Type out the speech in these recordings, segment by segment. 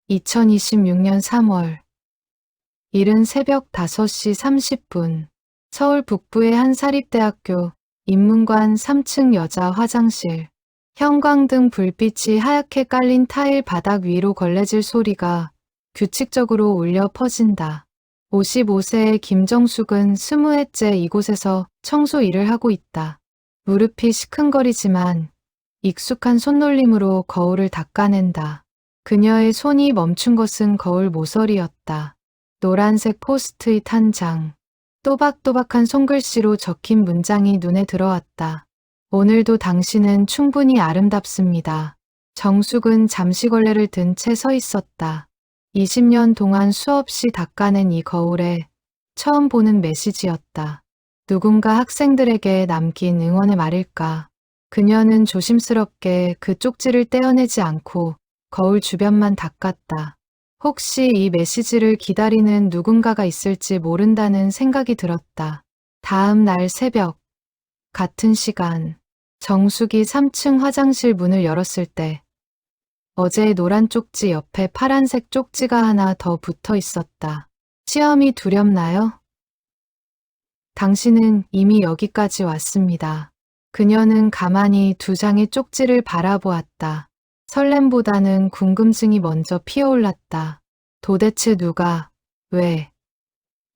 2026년 3월. 이른 새벽 5시 30분. 서울 북부의 한 사립대학교 인문관 3층 여자 화장실. 형광등 불빛이 하얗게 깔린 타일 바닥 위로 걸레질 소리가 규칙적으로 울려 퍼진다. 55세의 김정숙은 20회째 이곳에서 청소 일을 하고 있다. 무릎이 시큰거리지만 익숙한 손놀림으로 거울을 닦아낸다. 그녀의 손이 멈춘 것은 거울 모서리였다. 노란색 포스트잇 한 장. 또박또박한 손글씨로 적힌 문장이 눈에 들어왔다. 오늘도 당신은 충분히 아름답습니다. 정숙은 잠시걸레를 든 채 서 있었다. 20년 동안 수없이 닦아낸 이 거울에 처음 보는 메시지였다. 누군가 학생들에게 남긴 응원의 말일까. 그녀는 조심스럽게 그 쪽지를 떼어내지 않고 거울 주변만 닦았다. 혹시 이 메시지를 기다리는 누군가가 있을지 모른다는 생각이 들었다. 다음 날 새벽, 같은 시간, 정숙이 3층 화장실 문을 열었을 때 어제의 노란 쪽지 옆에 파란색 쪽지가 하나 더 붙어 있었다. 시험이 두렵나요? 당신은 이미 여기까지 왔습니다. 그녀는 가만히 두 장의 쪽지를 바라보았다. 설렘보다는 궁금증이 먼저 피어올랐다. 도대체 누가, 왜,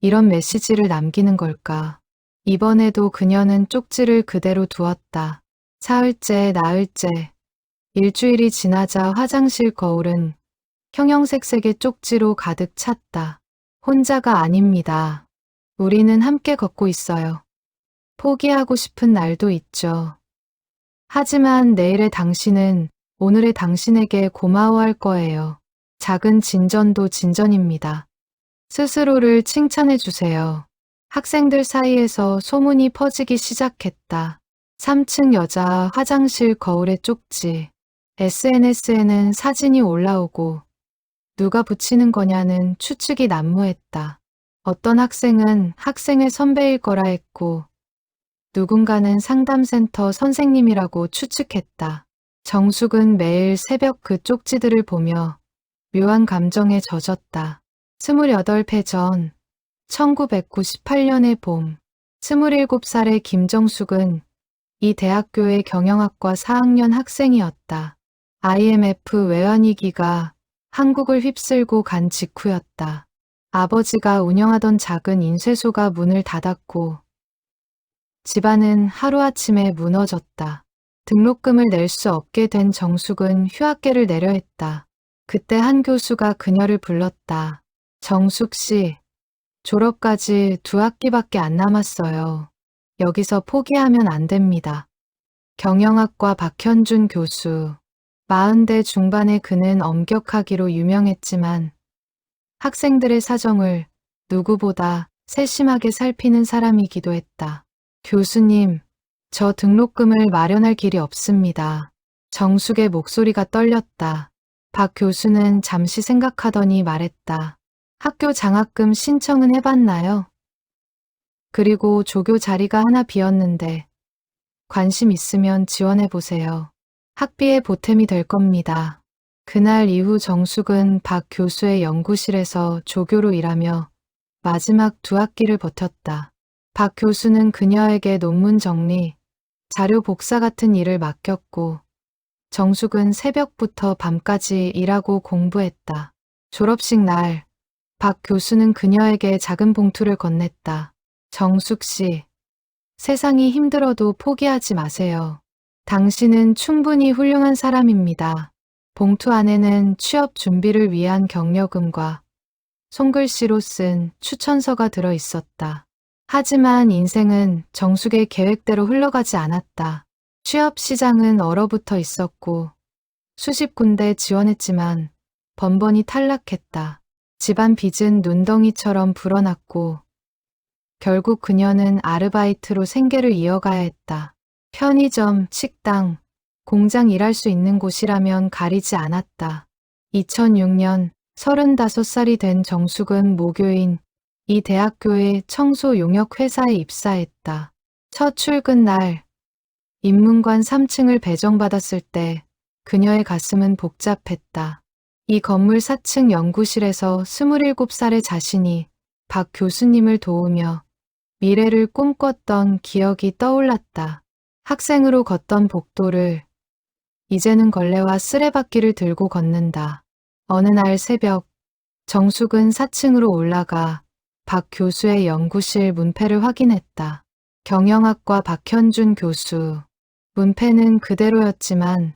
이런 메시지를 남기는 걸까? 이번에도 그녀는 쪽지를 그대로 두었다. 사흘째, 나흘째, 일주일이 지나자 화장실 거울은 형형색색의 쪽지로 가득 찼다. 혼자가 아닙니다. 우리는 함께 걷고 있어요. 포기하고 싶은 날도 있죠. 하지만 내일의 당신은 오늘의 당신에게 고마워할 거예요. 작은 진전도 진전입니다. 스스로를 칭찬해 주세요. 학생들 사이에서 소문이 퍼지기 시작했다. 3층 여자 화장실 거울의 쪽지. SNS에는 사진이 올라오고 누가 붙이는 거냐는 추측이 난무했다. 어떤 학생은 학생의 선배일 거라 했고 누군가는 상담센터 선생님이라고 추측했다. 정숙은 매일 새벽 그 쪽지들을 보며 묘한 감정에 젖었다. 28회 전, 1998년의 봄, 27살의 김정숙은 이 대학교의 경영학과 4학년 학생이었다. IMF 외환위기가 한국을 휩쓸고 간 직후였다. 아버지가 운영하던 작은 인쇄소가 문을 닫았고 집안은 하루아침에 무너졌다. 등록금을 낼 수 없게 된 정숙은 휴학계를 내려 했다. 그때 한 교수가 그녀를 불렀다. 정숙 씨, 졸업까지 2학기밖에 안 남았어요. 여기서 포기하면 안 됩니다. 경영학과 박현준 교수. 40대 중반의 그는 엄격하기로 유명했지만 학생들의 사정을 누구보다 세심하게 살피는 사람이기도 했다. 교수님, 저 등록금을 마련할 길이 없습니다. 정숙의 목소리가 떨렸다. 박 교수는 잠시 생각하더니 말했다. 학교 장학금 신청은 해봤나요? 그리고 조교 자리가 하나 비었는데 관심 있으면 지원해보세요. 학비의 보탬이 될 겁니다. 그날 이후 정숙은 박 교수의 연구실에서 조교로 일하며 마지막 2학기를 버텼다. 박 교수는 그녀에게 논문 정리, 자료 복사 같은 일을 맡겼고 정숙은 새벽부터 밤까지 일하고 공부했다. 졸업식 날, 박 교수는 그녀에게 작은 봉투를 건넸다. 정숙 씨, 세상이 힘들어도 포기하지 마세요. 당신은 충분히 훌륭한 사람입니다. 봉투 안에는 취업 준비를 위한 격려금과 손글씨로 쓴 추천서가 들어 있었다. 하지만 인생은 정숙의 계획대로 흘러가지 않았다. 취업 시장은 얼어붙어 있었고 수십 군데 지원했지만 번번이 탈락했다. 집안 빚은 눈덩이처럼 불어났고 결국 그녀는 아르바이트로 생계를 이어가야 했다. 편의점, 식당, 공장 일할 수 있는 곳이라면 가리지 않았다. 2006년 35살이 된 정숙은 모교인 이 대학교의 청소 용역 회사에 입사했다. 첫 출근 날, 인문관 3층을 배정받았을 때 그녀의 가슴은 복잡했다. 이 건물 4층 연구실에서 27살의 자신이 박 교수님을 도우며 미래를 꿈꿨던 기억이 떠올랐다. 학생으로 걷던 복도를 이제는 걸레와 쓰레받기를 들고 걷는다. 어느 날 새벽 정숙은 4층으로 올라가 박 교수의 연구실 문패를 확인했다. 경영학과 박현준 교수. 문패는 그대로였지만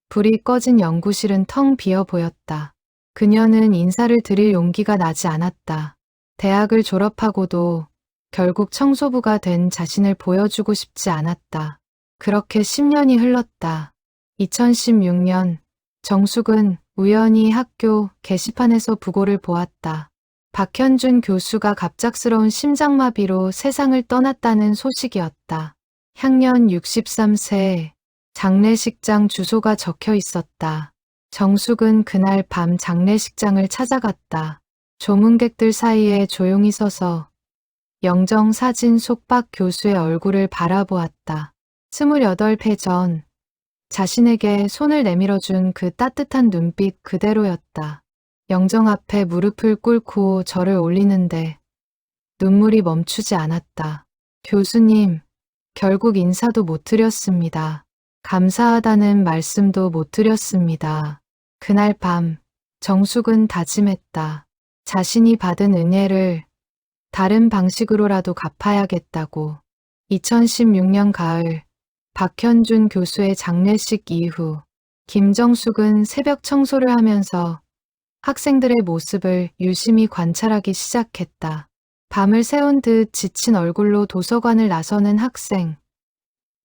불이 꺼진 연구실은 텅 비어 보였다. 그녀는 인사를 드릴 용기가 나지 않았다. 대학을 졸업하고도 결국 청소부가 된 자신을 보여주고 싶지 않았다. 그렇게 10년이 흘렀다. 2016년 정숙은 우연히 학교 게시판에서 부고를 보았다. 박현준 교수가 갑작스러운 심장마비로 세상을 떠났다는 소식이었다. 향년 63세, 장례식장 주소가 적혀 있었다. 정숙은 그날 밤 장례식장을 찾아갔다. 조문객들 사이에 조용히 서서 영정 사진 속 박 교수의 얼굴을 바라보았다. 28회 전 자신에게 손을 내밀어준 그 따뜻한 눈빛 그대로였다. 영정 앞에 무릎을 꿇고 절을 올리는데 눈물이 멈추지 않았다. 교수님, 결국 인사도 못 드렸습니다. 감사하다는 말씀도 못 드렸습니다. 그날 밤 정숙은 다짐했다. 자신이 받은 은혜를 다른 방식으로라도 갚아야겠다고. 2016년 가을 박현준 교수의 장례식 이후 김정숙은 새벽 청소를 하면서 학생들의 모습을 유심히 관찰하기 시작했다. 밤을 새운 듯 지친 얼굴로 도서관을 나서는 학생,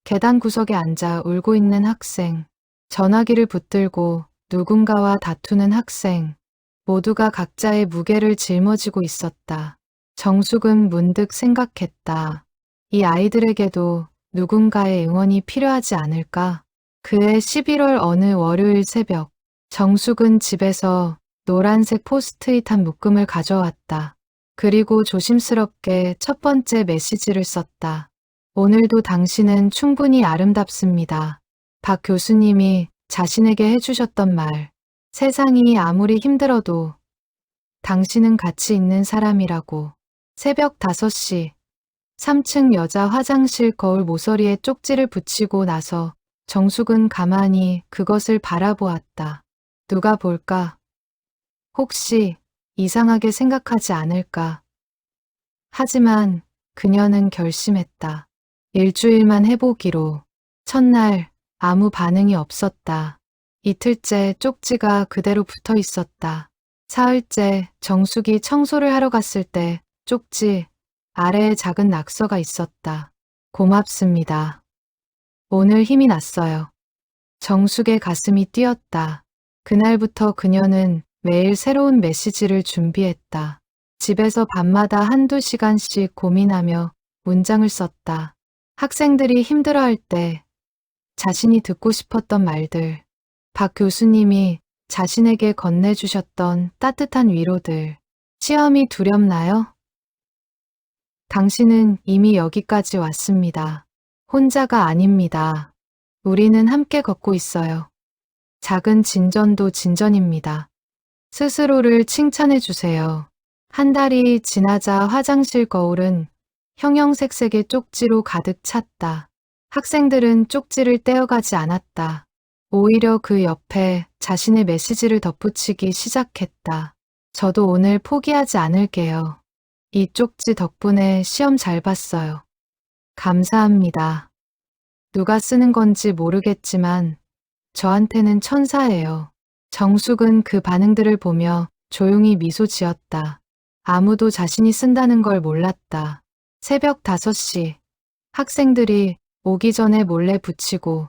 계단 구석에 앉아 울고 있는 학생, 전화기를 붙들고 누군가와 다투는 학생, 모두가 각자의 무게를 짊어지고 있었다. 정숙은 문득 생각했다. 이 아이들에게도 누군가의 응원이 필요하지 않을까? 그해 11월 어느 월요일 새벽, 정숙은 집에서 노란색 포스트잇 한 묶음을 가져왔다. 그리고 조심스럽게 첫 번째 메시지를 썼다. 오늘도 당신은 충분히 아름답습니다. 박 교수님이 자신에게 해주셨던 말. 세상이 아무리 힘들어도 당신은 가치 있는 사람이라고. 새벽 5시 3층 여자 화장실 거울 모서리에 쪽지를 붙이고 나서 정숙은 가만히 그것을 바라보았다. 누가 볼까? 혹시 이상하게 생각하지 않을까? 하지만 그녀는 결심했다. 일주일만 해보기로. 첫날 아무 반응이 없었다. 이틀째 쪽지가 그대로 붙어 있었다. 사흘째 정숙이 청소를 하러 갔을 때 쪽지 아래에 작은 낙서가 있었다. 고맙습니다. 오늘 힘이 났어요. 정숙의 가슴이 뛰었다. 그날부터 그녀는 매일 새로운 메시지를 준비했다. 집에서 밤마다 1~2시간씩 고민하며 문장을 썼다. 학생들이 힘들어할 때 자신이 듣고 싶었던 말들, 박 교수님이 자신에게 건네주셨던 따뜻한 위로들. 시험이 두렵나요? 당신은 이미 여기까지 왔습니다. 혼자가 아닙니다. 우리는 함께 걷고 있어요. 작은 진전도 진전입니다. 스스로를 칭찬해 주세요. 한 달이 지나자 화장실 거울은 형형색색의 쪽지로 가득 찼다. 학생들은 쪽지를 떼어가지 않았다. 오히려 그 옆에 자신의 메시지를 덧붙이기 시작했다. 저도 오늘 포기하지 않을게요. 이 쪽지 덕분에 시험 잘 봤어요. 감사합니다. 누가 쓰는 건지 모르겠지만 저한테는 천사예요. 정숙은 그 반응들을 보며 조용히 미소 지었다. 아무도 자신이 쓴다는 걸 몰랐다. 새벽 5시 학생들이 오기 전에 몰래 붙이고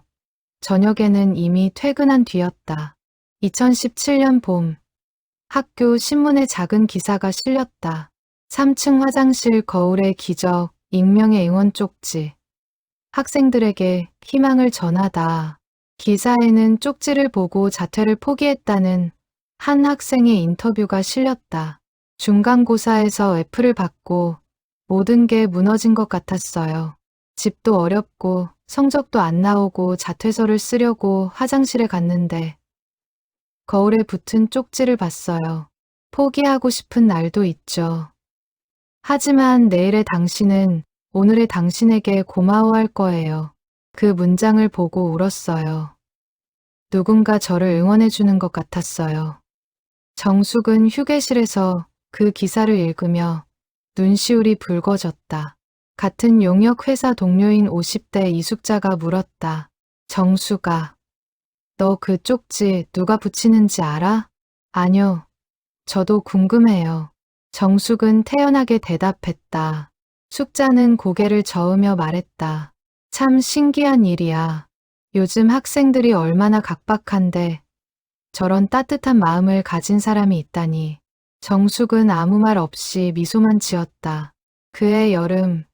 저녁에는 이미 퇴근한 뒤였다. 2017년 봄 학교 신문에 작은 기사가 실렸다. 3층 화장실 거울의 기적, 익명의 응원 쪽지. 학생들에게 희망을 전하다. 기사에는 쪽지를 보고 자퇴를 포기했다는 한 학생의 인터뷰가 실렸다. 중간고사에서 F를 받고 모든 게 무너진 것 같았어요. 집도 어렵고 성적도 안 나오고 자퇴서를 쓰려고 화장실에 갔는데 거울에 붙은 쪽지를 봤어요. 포기하고 싶은 날도 있죠. 하지만 내일의 당신은 오늘의 당신에게 고마워할 거예요. 그 문장을 보고 울었어요. 누군가 저를 응원해주는 것 같았어요. 정숙은 휴게실에서 그 기사를 읽으며 눈시울이 붉어졌다. 같은 용역 회사 동료인 50대 이숙자가 물었다. 정숙아, 너 그 쪽지 누가 붙이는지 알아? 아뇨. 저도 궁금해요. 정숙은 태연하게 대답했다. 숙자는 고개를 저으며 말했다. 참 신기한 일이야. 요즘 학생들이 얼마나 각박한데 저런 따뜻한 마음을 가진 사람이 있다니. 정숙은 아무 말 없이 미소만 지었다. 그해 여름,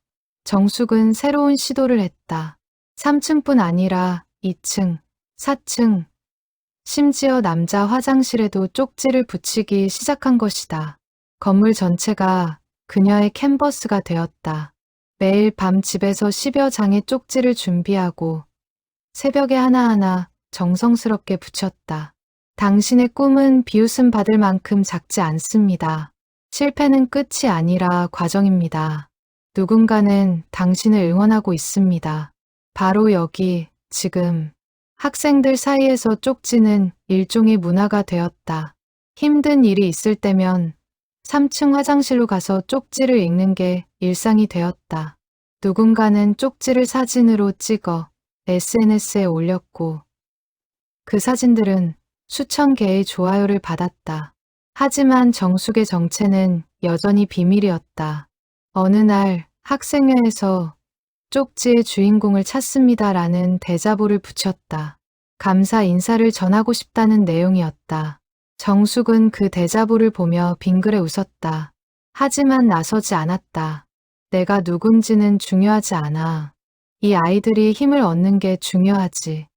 정숙은 새로운 시도를 했다. 3층뿐 아니라 2층, 4층, 심지어 남자 화장실에도 쪽지를 붙이기 시작한 것이다. 건물 전체가 그녀의 캔버스가 되었다. 매일 밤 집에서 10여 장의 쪽지를 준비하고 새벽에 하나하나 정성스럽게 붙였다. 당신의 꿈은 비웃음 받을 만큼 작지 않습니다. 실패는 끝이 아니라 과정입니다. 누군가는 당신을 응원하고 있습니다. 바로 여기, 지금. 학생들 사이에서 쪽지는 일종의 문화가 되었다. 힘든 일이 있을 때면 3층 화장실로 가서 쪽지를 읽는 게 일상이 되었다. 누군가는 쪽지를 사진으로 찍어 SNS에 올렸고 그 사진들은 수천 개의 좋아요를 받았다. 하지만 정숙의 정체는 여전히 비밀이었다. 어느 날 학생회에서 쪽지의 주인공을 찾습니다라는 대자보를 붙였다. 감사 인사를 전하고 싶다는 내용이었다. 정숙은 그 대자보를 보며 빙그레 웃었다. 하지만 나서지 않았다. 내가 누군지는 중요하지 않아. 이 아이들이 힘을 얻는 게 중요하지.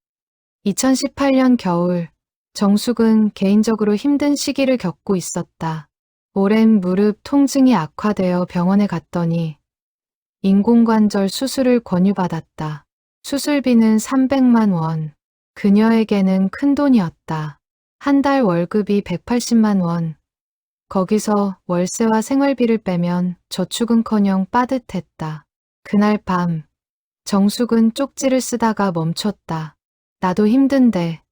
2018년 겨울, 정숙은 개인적으로 힘든 시기를 겪고 있었다. 오랜 무릎 통증이 악화되어 병원에 갔더니 인공관절 수술을 권유받았다. 수술비는 300만 원. 그녀에게는 큰돈이었다. 한 달 월급이 180만 원. 거기서 월세와 생활비를 빼면 저축은커녕 빠듯했다. 그날 밤, 정숙은 쪽지를 쓰다가 멈췄다. 나도 힘든데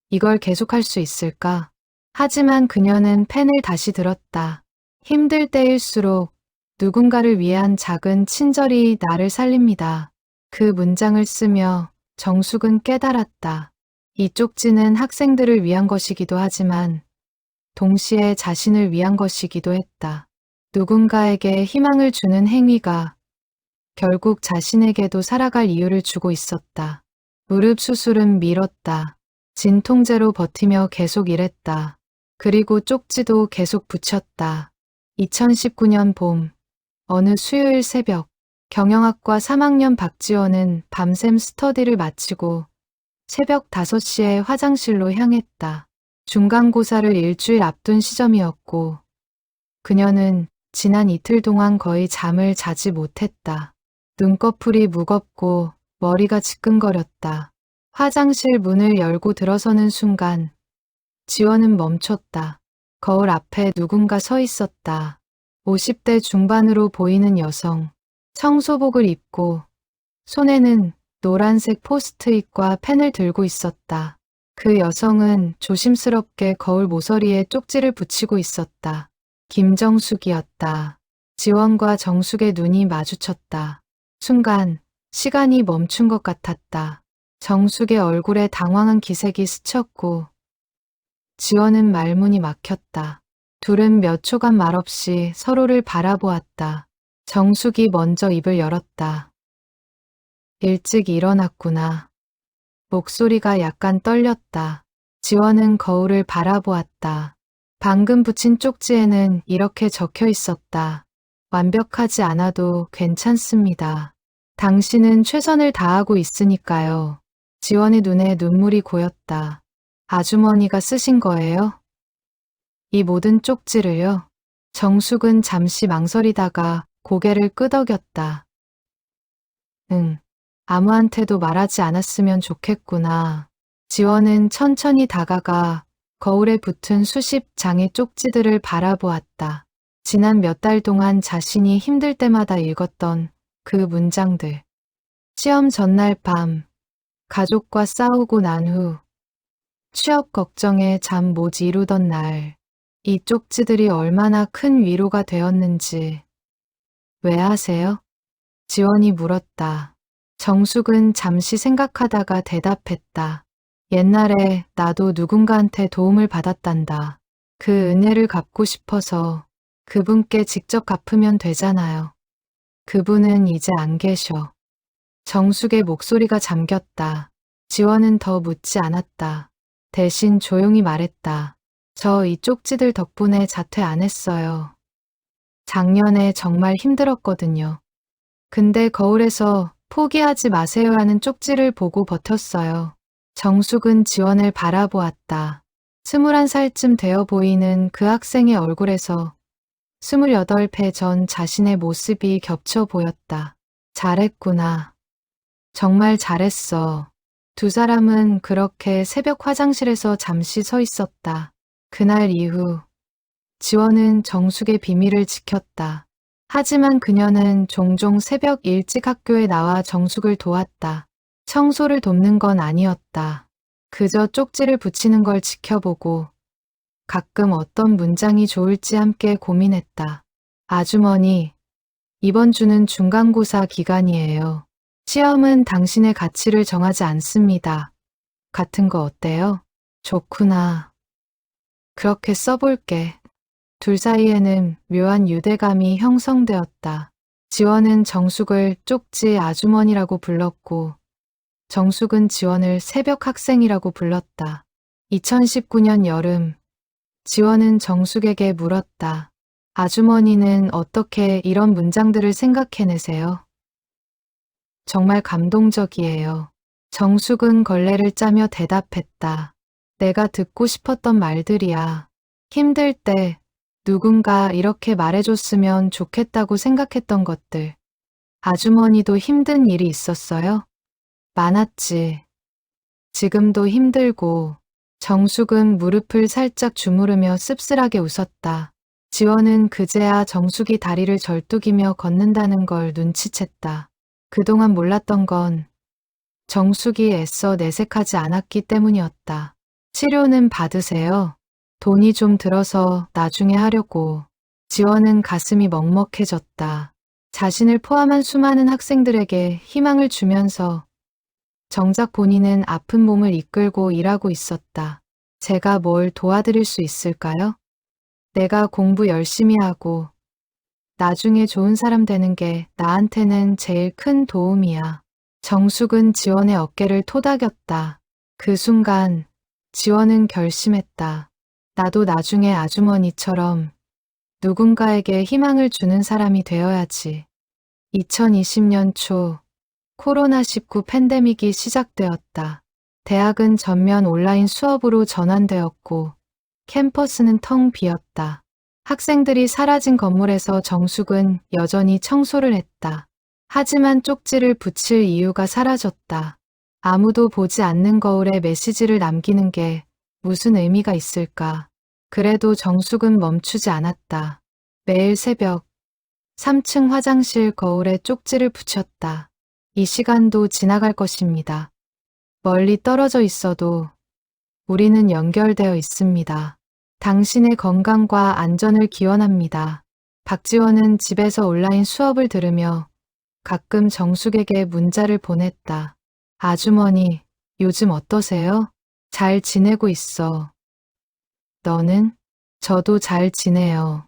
이걸 계속할 수 있을까? 하지만 그녀는 펜을 다시 들었다. 힘들 때일수록 누군가를 위한 작은 친절이 나를 살립니다. 그 문장을 쓰며 정숙은 깨달았다. 이 쪽지는 학생들을 위한 것이기도 하지만 동시에 자신을 위한 것이기도 했다. 누군가에게 희망을 주는 행위가 결국 자신에게도 살아갈 이유를 주고 있었다. 무릎 수술은 미뤘다. 진통제로 버티며 계속 일했다. 그리고 쪽지도 계속 붙였다. 2019년 봄, 어느 수요일 새벽, 경영학과 3학년 박지원은 밤샘 스터디를 마치고 새벽 5시에 화장실로 향했다. 중간고사를 일주일 앞둔 시점이었고 그녀는 지난 이틀 동안 거의 잠을 자지 못했다. 눈꺼풀이 무겁고 머리가 지끈거렸다. 화장실 문을 열고 들어서는 순간 지원은 멈췄다. 거울 앞에 누군가 서 있었다. 50대 중반으로 보이는 여성. 청소복을 입고 손에는 노란색 포스트잇과 펜을 들고 있었다. 그 여성은 조심스럽게 거울 모서리에 쪽지를 붙이고 있었다. 김정숙이었다. 지원과 정숙의 눈이 마주쳤다. 순간 시간이 멈춘 것 같았다. 정숙의 얼굴에 당황한 기색이 스쳤고 지원은 말문이 막혔다. 둘은 몇 초간 말없이 서로를 바라보았다. 정숙이 먼저 입을 열었다. 일찍 일어났구나. 목소리가 약간 떨렸다. 지원은 거울을 바라보았다. 방금 붙인 쪽지에는 이렇게 적혀 있었다. 완벽하지 않아도 괜찮습니다. 당신은 최선을 다하고 있으니까요. 지원의 눈에 눈물이 고였다. 아주머니가 쓰신 거예요? 이 모든 쪽지를요? 정숙은 잠시 망설이다가 고개를 끄덕였다. 응, 아무한테도 말하지 않았으면 좋겠구나. 지원은 천천히 다가가 거울에 붙은 수십 장의 쪽지들을 바라보았다. 지난 몇 달 동안 자신이 힘들 때마다 읽었던 그 문장들. 시험 전날 밤, 가족과 싸우고 난 후, 취업 걱정에 잠 못 이루던 날, 이 쪽지들이 얼마나 큰 위로가 되었는지. 왜 하세요? 지원이 물었다. 정숙은 잠시 생각하다가 대답했다. 옛날에 나도 누군가한테 도움을 받았단다. 그 은혜를 갚고 싶어서 그분께 직접 갚으면 되잖아요. 그분은 이제 안 계셔. 정숙의 목소리가 잠겼다. 지원은 더 묻지 않았다. 대신 조용히 말했다. 저 이 쪽지들 덕분에 자퇴 안 했어요. 작년에 정말 힘들었거든요. 근데 거울에서 포기하지 마세요라는 쪽지를 보고 버텼어요. 정숙은 지원을 바라보았다. 21살쯤 되어 보이는 그 학생의 얼굴에서 28배 전 자신의 모습이 겹쳐 보였다. 잘했구나. 정말 잘했어. 두 사람은 그렇게 새벽 화장실에서 잠시 서 있었다. 그날 이후 지원은 정숙의 비밀을 지켰다. 하지만 그녀는 종종 새벽 일찍 학교에 나와 정숙을 도왔다. 청소를 돕는 건 아니었다. 그저 쪽지를 붙이는 걸 지켜보고 가끔 어떤 문장이 좋을지 함께 고민했다. 아주머니, 이번 주는 중간고사 기간이에요. 시험은 당신의 가치를 정하지 않습니다. 같은 거 어때요? 좋구나. 그렇게 써볼게. 둘 사이에는 묘한 유대감이 형성되었다. 지원은 정숙을 쪽지 아주머니라고 불렀고 정숙은 지원을 새벽 학생이라고 불렀다. 2019년 여름, 지원은 정숙에게 물었다. 아주머니는 어떻게 이런 문장들을 생각해내세요? 정말 감동적이에요. 정숙은 걸레를 짜며 대답했다. 내가 듣고 싶었던 말들이야. 힘들 때 누군가 이렇게 말해줬으면 좋겠다고 생각했던 것들. 아주머니도 힘든 일이 있었어요? 많았지. 지금도 힘들고. 정숙은 무릎을 살짝 주무르며 씁쓸하게 웃었다. 지원은 그제야 정숙이 다리를 절뚝이며 걷는다는 걸 눈치챘다. 그동안 몰랐던 건 정숙이 애써 내색하지 않았기 때문이었다. 치료는 받으세요. 돈이 좀 들어서 나중에 하려고. 지원은 가슴이 먹먹해졌다. 자신을 포함한 수많은 학생들에게 희망을 주면서 정작 본인은 아픈 몸을 이끌고 일하고 있었다. 제가 뭘 도와드릴 수 있을까요? 내가 공부 열심히 하고 나중에 좋은 사람 되는 게 나한테는 제일 큰 도움이야. 정숙은 지원의 어깨를 토닥였다. 그 순간 지원은 결심했다. 나도 나중에 아주머니처럼 누군가에게 희망을 주는 사람이 되어야지. 2020년 초 코로나19 팬데믹이 시작되었다. 대학은 전면 온라인 수업으로 전환되었고 캠퍼스는 텅 비었다. 학생들이 사라진 건물에서 정숙은 여전히 청소를 했다. 하지만 쪽지를 붙일 이유가 사라졌다. 아무도 보지 않는 거울에 메시지를 남기는 게 무슨 의미가 있을까? 그래도 정숙은 멈추지 않았다. 매일 새벽 3층 화장실 거울에 쪽지를 붙였다. 이 시간도 지나갈 것입니다. 멀리 떨어져 있어도 우리는 연결되어 있습니다. 당신의 건강과 안전을 기원합니다. 박지원은 집에서 온라인 수업을 들으며 가끔 정숙에게 문자를 보냈다. 아주머니, 요즘 어떠세요? 잘 지내고 있어. 너는? 저도 잘 지내요.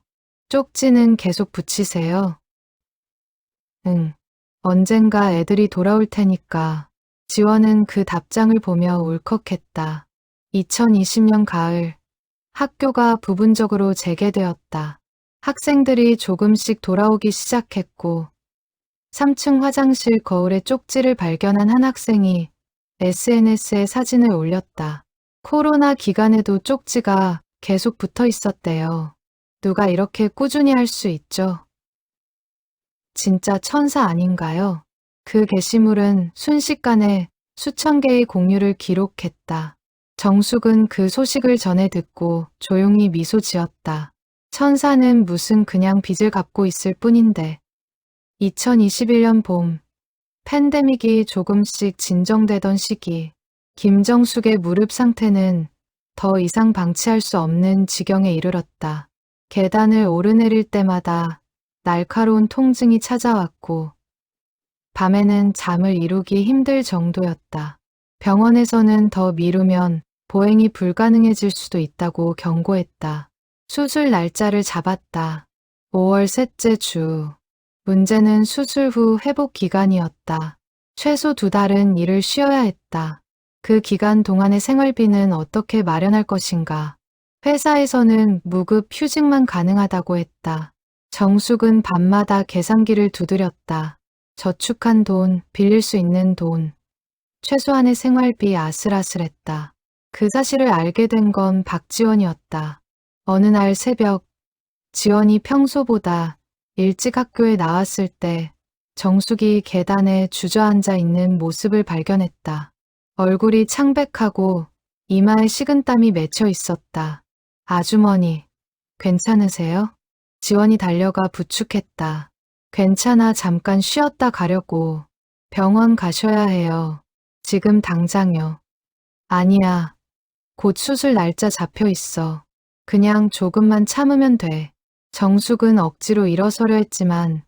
쪽지는 계속 붙이세요. 응. 언젠가 애들이 돌아올 테니까. 지원은 그 답장을 보며 울컥했다. 2020년 가을, 학교가 부분적으로 재개되었다. 학생들이 조금씩 돌아오기 시작했고 3층 화장실 거울에 쪽지를 발견한 한 학생이 SNS에 사진을 올렸다. 코로나 기간에도 쪽지가 계속 붙어 있었대요. 누가 이렇게 꾸준히 할 수 있죠? 진짜 천사 아닌가요? 그 게시물은 순식간에 수천 개의 공유를 기록했다. 정숙은 그 소식을 전해 듣고 조용히 미소 지었다. 천사는 무슨 그냥 빚을 갚고 있을 뿐인데. 2021년 봄, 팬데믹이 조금씩 진정되던 시기, 김정숙의 무릎 상태는 더 이상 방치할 수 없는 지경에 이르렀다. 계단을 오르내릴 때마다 날카로운 통증이 찾아왔고, 밤에는 잠을 이루기 힘들 정도였다. 병원에서는 더 미루면 보행이 불가능해질 수도 있다고 경고했다. 수술 날짜를 잡았다. 5월 셋째 주. 문제는 수술 후 회복 기간이었다. 최소 2달은 일을 쉬어야 했다. 그 기간 동안의 생활비는 어떻게 마련할 것인가. 회사에서는 무급 휴직만 가능하다고 했다. 정숙은 밤마다 계산기를 두드렸다. 저축한 돈, 빌릴 수 있는 돈. 최소한의 생활비 아슬아슬했다. 그 사실을 알게 된 건 박지원이었다. 어느 날 새벽, 지원이 평소보다 일찍 학교에 나왔을 때 정숙이 계단에 주저앉아 있는 모습을 발견했다. 얼굴이 창백하고 이마에 식은땀이 맺혀 있었다. 아주머니, 괜찮으세요? 지원이 달려가 부축했다. 괜찮아, 잠깐 쉬었다 가려고. 병원 가셔야 해요. 지금 당장요. 아니야. 곧 수술 날짜 잡혀 있어. 그냥 조금만 참으면 돼. 정숙은 억지로 일어서려 했지만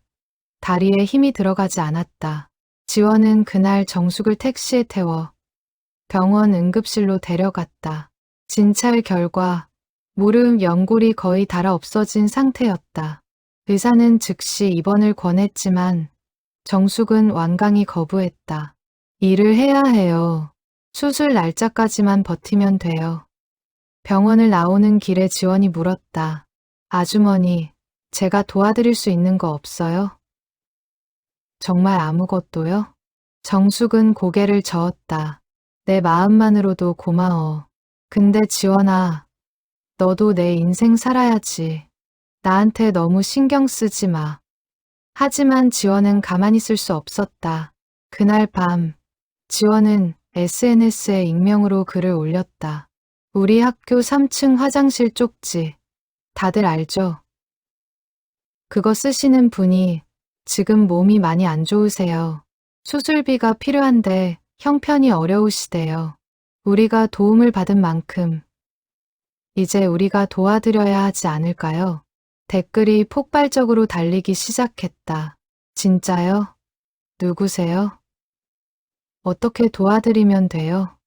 다리에 힘이 들어가지 않았다. 지원은 그날 정숙을 택시에 태워 병원 응급실로 데려갔다. 진찰 결과 무릎 연골이 거의 닳아 없어진 상태였다. 의사는 즉시 입원을 권했지만 정숙은 완강히 거부했다. 일을 해야 해요. 수술 날짜까지만 버티면 돼요. 병원을 나오는 길에 지원이 물었다. 아주머니, 제가 도와드릴 수 있는 거 없어요? 정말 아무것도요? 정숙은 고개를 저었다. 내 마음만으로도 고마워. 근데 지원아, 너도 내 인생 살아야지. 나한테 너무 신경 쓰지 마. 하지만 지원은 가만히 있을 수 없었다. 그날 밤, 지원은 SNS에 익명으로 글을 올렸다. 우리 학교 3층 화장실 쪽지. 다들 알죠? 그거 쓰시는 분이 지금 몸이 많이 안 좋으세요. 수술비가 필요한데 형편이 어려우시대요. 우리가 도움을 받은 만큼 이제 우리가 도와드려야 하지 않을까요? 댓글이 폭발적으로 달리기 시작했다. 진짜요? 누구세요? 어떻게 도와드리면 돼요?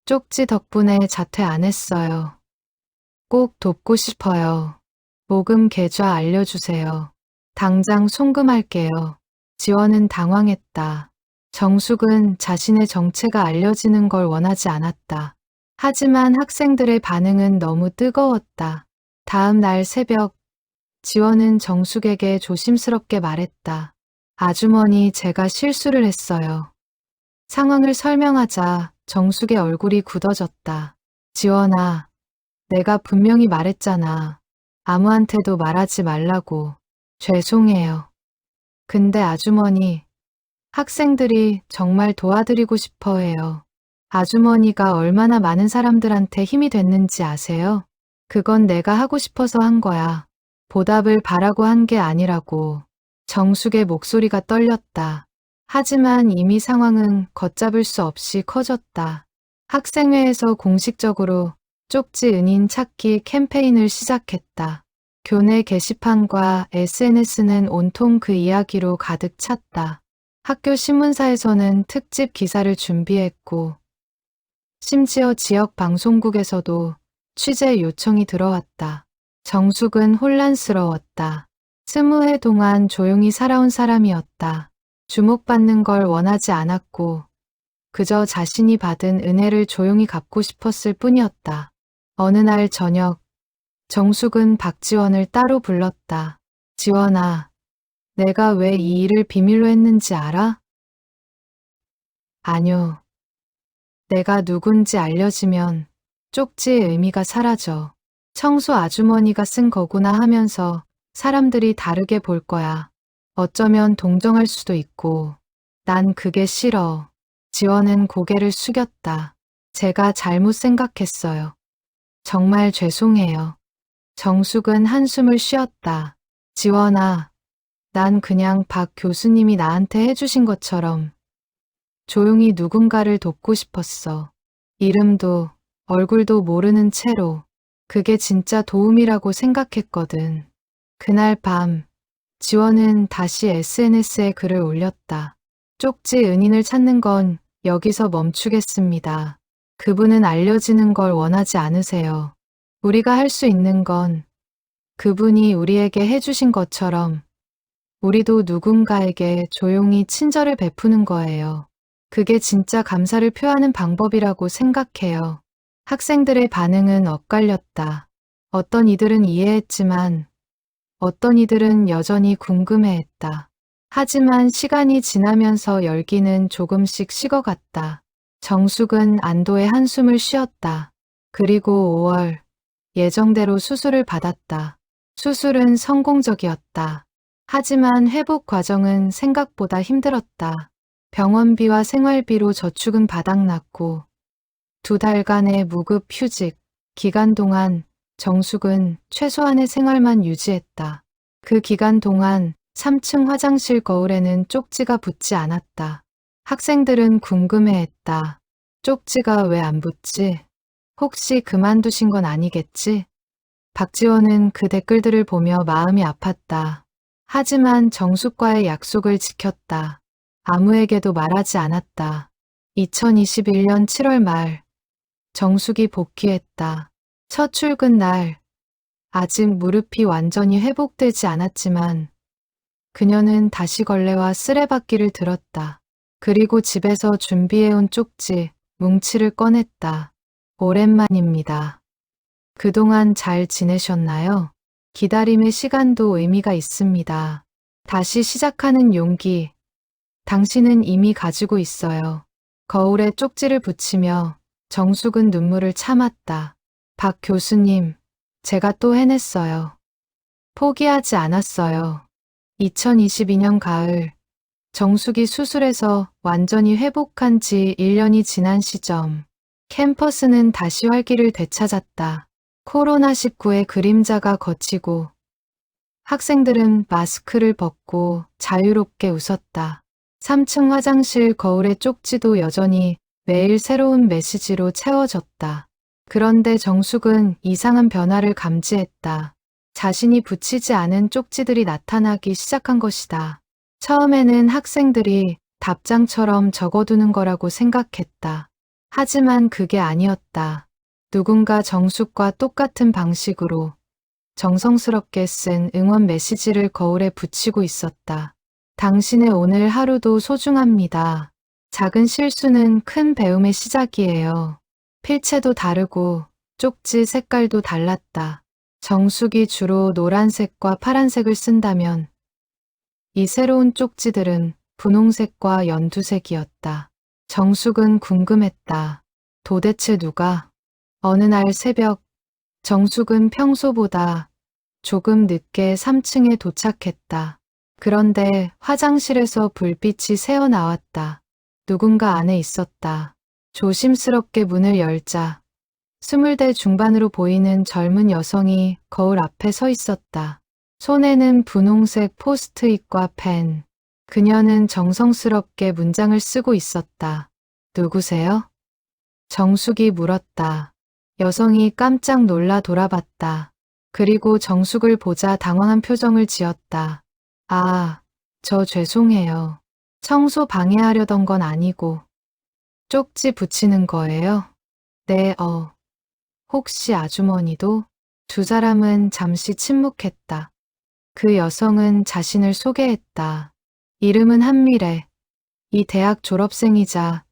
쪽지 덕분에 자퇴 안 했어요. 꼭 돕고 싶어요. 모금 계좌 알려주세요. 당장 송금할게요. 지원은 당황했다. 정숙은 자신의 정체가 알려지는 걸 원하지 않았다. 하지만 학생들의 반응은 너무 뜨거웠다. 다음 날 새벽, 지원은 정숙에게 조심스럽게 말했다. 아주머니, 제가 실수를 했어요. 상황을 설명하자 정숙의 얼굴이 굳어졌다. 지원아, 내가 분명히 말했잖아. 아무한테도 말하지 말라고. 죄송해요. 근데 아주머니, 학생들이 정말 도와드리고 싶어 해요. 아주머니가 얼마나 많은 사람들한테 힘이 됐는지 아세요? 그건 내가 하고 싶어서 한 거야. 보답을 바라고 한 게 아니라고. 정숙의 목소리가 떨렸다. 하지만 이미 상황은 걷잡을 수 없이 커졌다. 학생회에서 공식적으로 쪽지 은인 찾기 캠페인을 시작했다. 교내 게시판과 SNS는 온통 그 이야기로 가득 찼다. 학교 신문사에서는 특집 기사를 준비했고, 심지어 지역 방송국에서도 취재 요청이 들어왔다. 정숙은 혼란스러웠다. 20해 동안 조용히 살아온 사람이었다. 주목받는 걸 원하지 않았고, 그저 자신이 받은 은혜를 조용히 갚고 싶었을 뿐이었다. 어느 날 저녁, 정숙은 박지원을 따로 불렀다. 지원아, 내가 왜 이 일을 비밀로 했는지 알아? 아뇨. 내가 누군지 알려지면 쪽지의 의미가 사라져. 청소 아주머니가 쓴 거구나 하면서 사람들이 다르게 볼 거야. 어쩌면 동정할 수도 있고. 난 그게 싫어. 지원은 고개를 숙였다. 제가 잘못 생각했어요. 정말 죄송해요. 정숙은 한숨을 쉬었다. 지원아, 난 그냥 박 교수님이 나한테 해주신 것처럼 조용히 누군가를 돕고 싶었어. 이름도 얼굴도 모르는 채로 그게 진짜 도움이라고 생각했거든. 그날 밤 지원은 다시 SNS에 글을 올렸다. 쪽지 은인을 찾는 건 여기서 멈추겠습니다. 그분은 알려지는 걸 원하지 않으세요. 우리가 할 수 있는 건 그분이 우리에게 해주신 것처럼 우리도 누군가에게 조용히 친절을 베푸는 거예요. 그게 진짜 감사를 표하는 방법이라고 생각해요. 학생들의 반응은 엇갈렸다. 어떤 이들은 이해했지만 어떤 이들은 여전히 궁금해했다. 하지만 시간이 지나면서 열기는 조금씩 식어갔다. 정숙은 안도의 한숨을 쉬었다. 그리고 5월 예정대로 수술을 받았다. 수술은 성공적이었다. 하지만 회복 과정은 생각보다 힘들었다. 병원비와 생활비로 저축은 바닥났고 2달간의 무급 휴직 기간 동안 정숙은 최소한의 생활만 유지했다. 그 기간 동안 3층 화장실 거울에는 쪽지가 붙지 않았다. 학생들은 궁금해했다. 쪽지가 왜 안 붙지? 혹시 그만두신 건 아니겠지? 박지원은 그 댓글들을 보며 마음이 아팠다. 하지만 정숙과의 약속을 지켰다. 아무에게도 말하지 않았다. 2021년 7월 말 정숙이 복귀했다. 첫 출근 날 아직 무릎이 완전히 회복되지 않았지만 그녀는 다시 걸레와 쓰레받기를 들었다. 그리고 집에서 준비해온 쪽지, 뭉치를 꺼냈다. 오랜만입니다. 그동안 잘 지내셨나요? 기다림의 시간도 의미가 있습니다. 다시 시작하는 용기. 당신은 이미 가지고 있어요. 거울에 쪽지를 붙이며 정숙은 눈물을 참았다. 박 교수님, 제가 또 해냈어요. 포기하지 않았어요. 2022년 가을, 정숙이 수술해서 완전히 회복한 지 1년이 지난 시점, 캠퍼스는 다시 활기를 되찾았다. 코로나19의 그림자가 걷히고 학생들은 마스크를 벗고 자유롭게 웃었다. 3층 화장실 거울의 쪽지도 여전히 매일 새로운 메시지로 채워졌다. 그런데 정숙은 이상한 변화를 감지했다. 자신이 붙이지 않은 쪽지들이 나타나기 시작한 것이다. 처음에는 학생들이 답장처럼 적어두는 거라고 생각했다. 하지만 그게 아니었다. 누군가 정숙과 똑같은 방식으로 정성스럽게 쓴 응원 메시지를 거울에 붙이고 있었다. 당신의 오늘 하루도 소중합니다. 작은 실수는 큰 배움의 시작이에요. 필체도 다르고 쪽지 색깔도 달랐다. 정숙이 주로 노란색과 파란색을 쓴다면 이 새로운 쪽지들은 분홍색과 연두색이었다. 정숙은 궁금했다. 도대체 누가? 어느 날 새벽, 정숙은 평소보다 조금 늦게 3층에 도착했다. 그런데 화장실에서 불빛이 새어나왔다. 누군가 안에 있었다. 조심스럽게 문을 열자 20대 중반으로 보이는 젊은 여성이 거울 앞에 서 있었다. 손에는 분홍색 포스트잇과 펜. 그녀는 정성스럽게 문장을 쓰고 있었다. 누구세요? 정숙이 물었다. 여성이 깜짝 놀라 돌아봤다. 그리고 정숙을 보자 당황한 표정을 지었다. 아, 저 죄송해요. 청소 방해하려던 건 아니고. 쪽지 붙이는 거예요? 네, 혹시 아주머니도? 두 사람은 잠시 침묵했다. 그 여성은 자신을 소개했다. 이름은 한미래. 이 대학 졸업생이자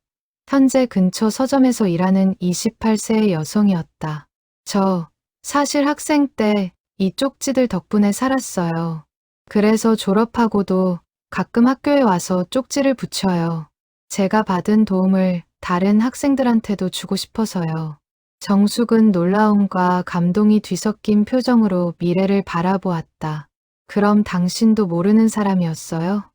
현재 근처 서점에서 일하는 28세의 여성이었다. 저 사실 학생 때 이 쪽지들 덕분에 살았어요. 그래서 졸업하고도 가끔 학교에 와서 쪽지를 붙여요. 제가 받은 도움을 다른 학생들한테도 주고 싶어서요. 정숙은 놀라움과 감동이 뒤섞인 표정으로 미래를 바라보았다. 그럼 당신도 모르는 사람이었어요?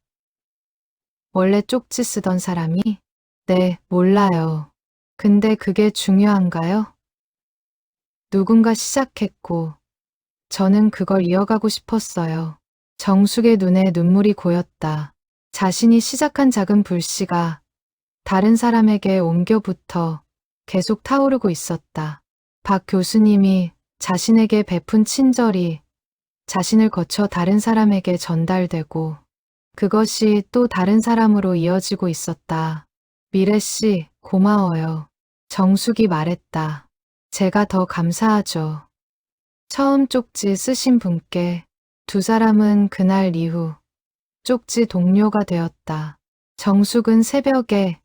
원래 쪽지 쓰던 사람이? 네, 몰라요. 근데 그게 중요한가요? 누군가 시작했고 저는 그걸 이어가고 싶었어요. 정숙의 눈에 눈물이 고였다. 자신이 시작한 작은 불씨가 다른 사람에게 옮겨 붙어 계속 타오르고 있었다. 박 교수님이 자신에게 베푼 친절이 자신을 거쳐 다른 사람에게 전달되고 그것이 또 다른 사람으로 이어지고 있었다. 미래 씨, 고마워요. 정숙이 말했다. 제가 더 감사하죠. 처음 쪽지 쓰신 분께 두 사람은 그날 이후 쪽지 동료가 되었다. 정숙은 새벽에,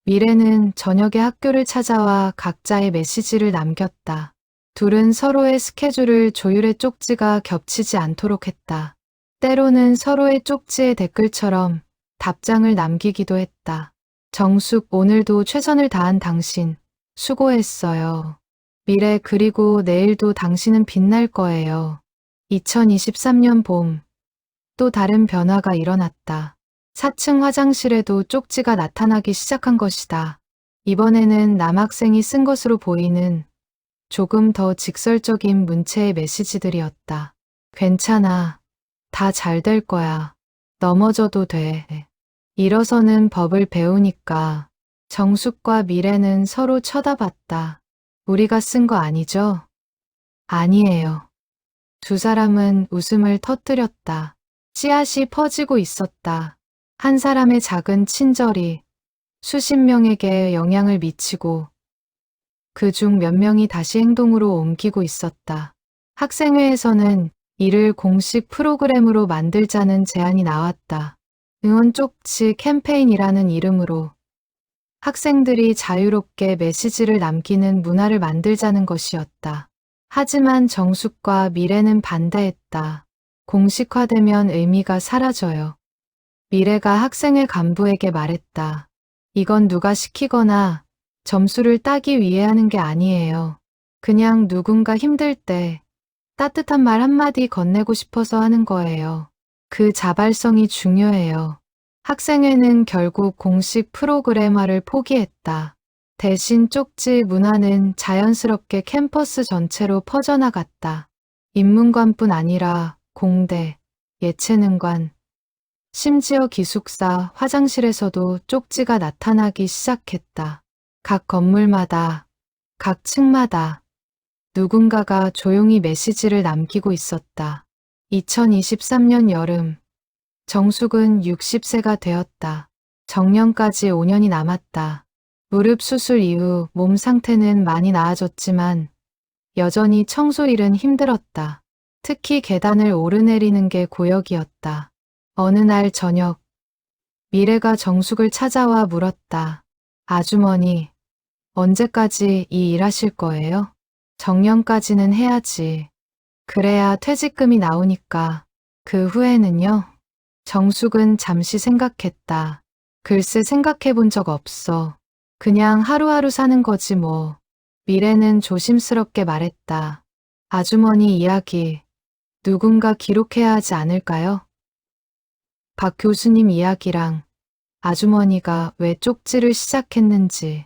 미래는 저녁에 학교를 찾아와 각자의 메시지를 남겼다. 둘은 서로의 스케줄을 조율해 쪽지가 겹치지 않도록 했다. 때로는 서로의 쪽지의 댓글처럼 답장을 남기기도 했다. 정숙, 오늘도 최선을 다한 당신, 수고했어요. 미래, 그리고 내일도 당신은 빛날 거예요. 2023년 봄, 또 다른 변화가 일어났다. 4층 화장실에도 쪽지가 나타나기 시작한 것이다. 이번에는 남학생이 쓴 것으로 보이는 조금 더 직설적인 문체의 메시지들이었다. 괜찮아. 다 잘 될 거야. 넘어져도 돼. 일어서는 법을 배우니까. 정숙과 미래는 서로 쳐다봤다. 우리가 쓴 거 아니죠? 아니에요. 두 사람은 웃음을 터뜨렸다. 씨앗이 퍼지고 있었다. 한 사람의 작은 친절이 수십 명에게 영향을 미치고 그중 몇 명이 다시 행동으로 옮기고 있었다. 학생회에서는 이를 공식 프로그램으로 만들자는 제안이 나왔다. 응원 쪽지 캠페인이라는 이름으로 학생들이 자유롭게 메시지를 남기는 문화를 만들자는 것이었다. 하지만 정숙과 미래는 반대했다. 공식화되면 의미가 사라져요. 미래가 학생회 간부에게 말했다. 이건 누가 시키거나 점수를 따기 위해 하는 게 아니에요. 그냥 누군가 힘들 때 따뜻한 말 한마디 건네고 싶어서 하는 거예요. 그 자발성이 중요해요. 학생회는 결국 공식 프로그램화를 포기했다. 대신 쪽지 문화는 자연스럽게 캠퍼스 전체로 퍼져나갔다. 인문관뿐 아니라 공대, 예체능관, 심지어 기숙사, 화장실에서도 쪽지가 나타나기 시작했다. 각 건물마다, 각 층마다 누군가가 조용히 메시지를 남기고 있었다. 2023년 여름, 정숙은 60세가 되었다. 정년까지 5년이 남았다. 무릎 수술 이후 몸 상태는 많이 나아졌지만 여전히 청소 일은 힘들었다. 특히 계단을 오르내리는 게 고역이었다. 어느 날 저녁, 미래가 정숙을 찾아와 물었다. 아주머니, 언제까지 이 일 하실 거예요? 정년까지는 해야지. 그래야 퇴직금이 나오니까. 그 후에는요? 정숙은 잠시 생각했다. 글쎄 생각해 본 적 없어. 그냥 하루하루 사는 거지 뭐. 미래는 조심스럽게 말했다. 아주머니 이야기, 누군가 기록해야 하지 않을까요? 박 교수님 이야기랑 아주머니가 왜 쪽지를 시작했는지.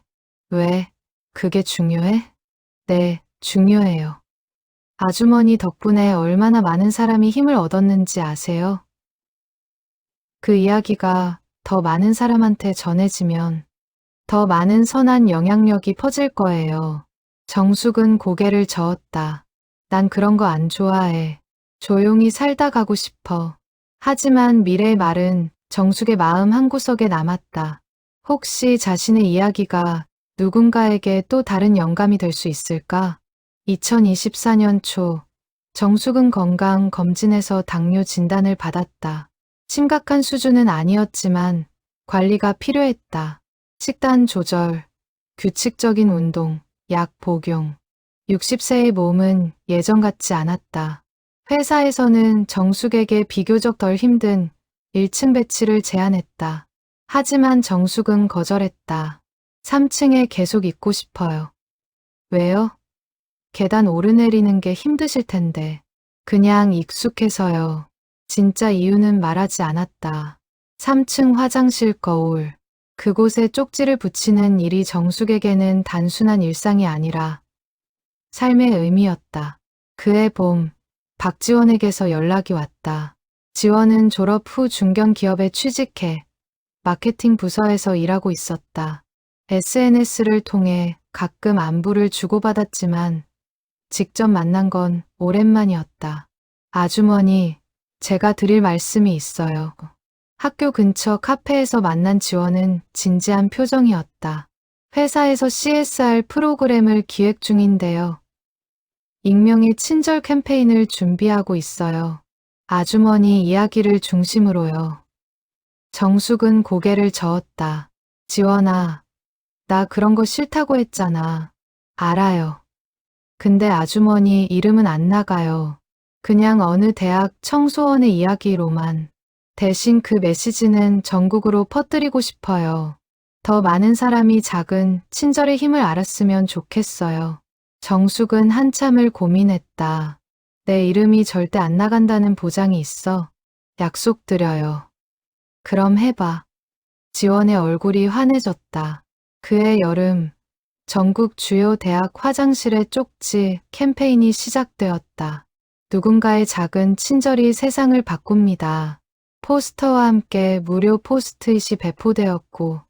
왜? 그게 중요해? 네, 중요해요. 아주머니 덕분에 얼마나 많은 사람이 힘을 얻었는지 아세요? 그 이야기가 더 많은 사람한테 전해지면 더 많은 선한 영향력이 퍼질 거예요. 정숙은 고개를 저었다. 난 그런 거 안 좋아해. 조용히 살다 가고 싶어. 하지만 미래의 말은 정숙의 마음 한구석에 남았다. 혹시 자신의 이야기가 누군가에게 또 다른 영감이 될 수 있을까? 2024년 초, 정숙은 건강 검진에서 당뇨 진단을 받았다. 심각한 수준은 아니었지만 관리가 필요했다. 식단 조절, 규칙적인 운동, 약 복용. 60세의 몸은 예전 같지 않았다. 회사에서는 정숙에게 비교적 덜 힘든 1층 배치를 제안했다. 하지만 정숙은 거절했다. 3층에 계속 있고 싶어요. 왜요? 계단 오르내리는 게 힘드실 텐데. 그냥 익숙해서요. 진짜 이유는 말하지 않았다. 3층 화장실 거울. 그곳에 쪽지를 붙이는 일이 정숙에게는 단순한 일상이 아니라 삶의 의미였다. 그해 봄, 박지원에게서 연락이 왔다. 지원은 졸업 후 중견 기업에 취직해 마케팅 부서에서 일하고 있었다. SNS를 통해 가끔 안부를 주고받았지만 직접 만난 건 오랜만이었다. 아주머니, 제가 드릴 말씀이 있어요. 학교 근처 카페에서 만난 지원은 진지한 표정이었다. 회사에서 CSR 프로그램을 기획 중인데요. 익명의 친절 캠페인을 준비하고 있어요. 아주머니 이야기를 중심으로요. 정숙은 고개를 저었다. 지원아, 나 그런 거 싫다고 했잖아. 알아요. 근데 아주머니 이름은 안 나가요. 그냥 어느 대학 청소원의 이야기로만. 대신 그 메시지는 전국으로 퍼뜨리고 싶어요. 더 많은 사람이 작은 친절의 힘을 알았으면 좋겠어요. 정숙은 한참을 고민했다. 내 이름이 절대 안 나간다는 보장이 있어. 약속드려요. 그럼 해봐. 지원의 얼굴이 환해졌다. 그해 여름, 전국 주요 대학 화장실의 쪽지 캠페인이 시작되었다. 누군가의 작은 친절이 세상을 바꿉니다. 포스터와 함께 무료 포스트잇이 배포되었고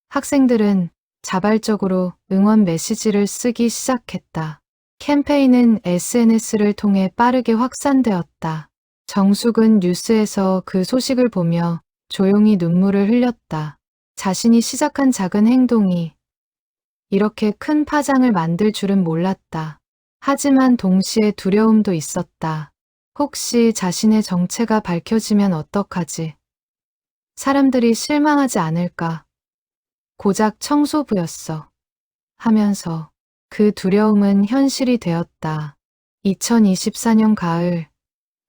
학생들은 자발적으로 응원 메시지를 쓰기 시작했다. 캠페인은 SNS를 통해 빠르게 확산되었다. 정숙은 뉴스에서 그 소식을 보며 조용히 눈물을 흘렸다. 자신이 시작한 작은 행동이 이렇게 큰 파장을 만들 줄은 몰랐다. 하지만 동시에 두려움도 있었다. 혹시 자신의 정체가 밝혀지면 어떡하지? 사람들이 실망하지 않을까? 고작 청소부였어. 하면서 그 두려움은 현실이 되었다. 2024년 가을,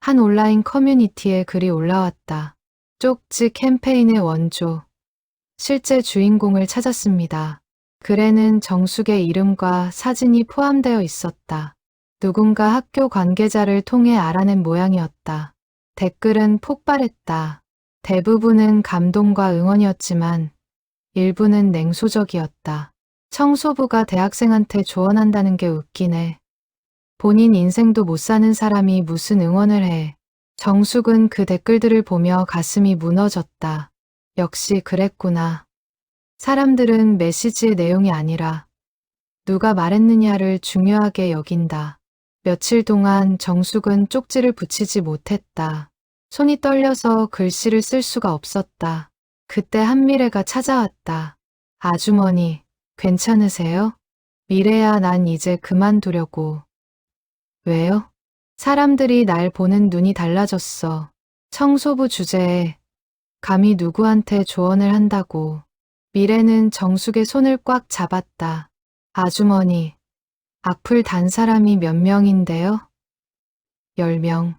한 온라인 커뮤니티에 글이 올라왔다. 쪽지 캠페인의 원조, 실제 주인공을 찾았습니다. 글에는 정숙의 이름과 사진이 포함되어 있었다. 누군가 학교 관계자를 통해 알아낸 모양이었다. 댓글은 폭발했다. 대부분은 감동과 응원이었지만 일부는 냉소적이었다. 청소부가 대학생한테 조언한다는 게 웃기네. 본인 인생도 못 사는 사람이 무슨 응원을 해. 정숙은 그 댓글들을 보며 가슴이 무너졌다. 역시 그랬구나. 사람들은 메시지의 내용이 아니라 누가 말했느냐를 중요하게 여긴다. 며칠 동안 정숙은 쪽지를 붙이지 못했다. 손이 떨려서 글씨를 쓸 수가 없었다. 그때 한미래가 찾아왔다. 아주머니, 괜찮으세요? 미래야, 난 이제 그만두려고. 왜요? 사람들이 날 보는 눈이 달라졌어. 청소부 주제에 감히 누구한테 조언을 한다고. 미래는 정숙의 손을 꽉 잡았다. 아주머니, 악플 단 사람이 몇 명인데요? 10명,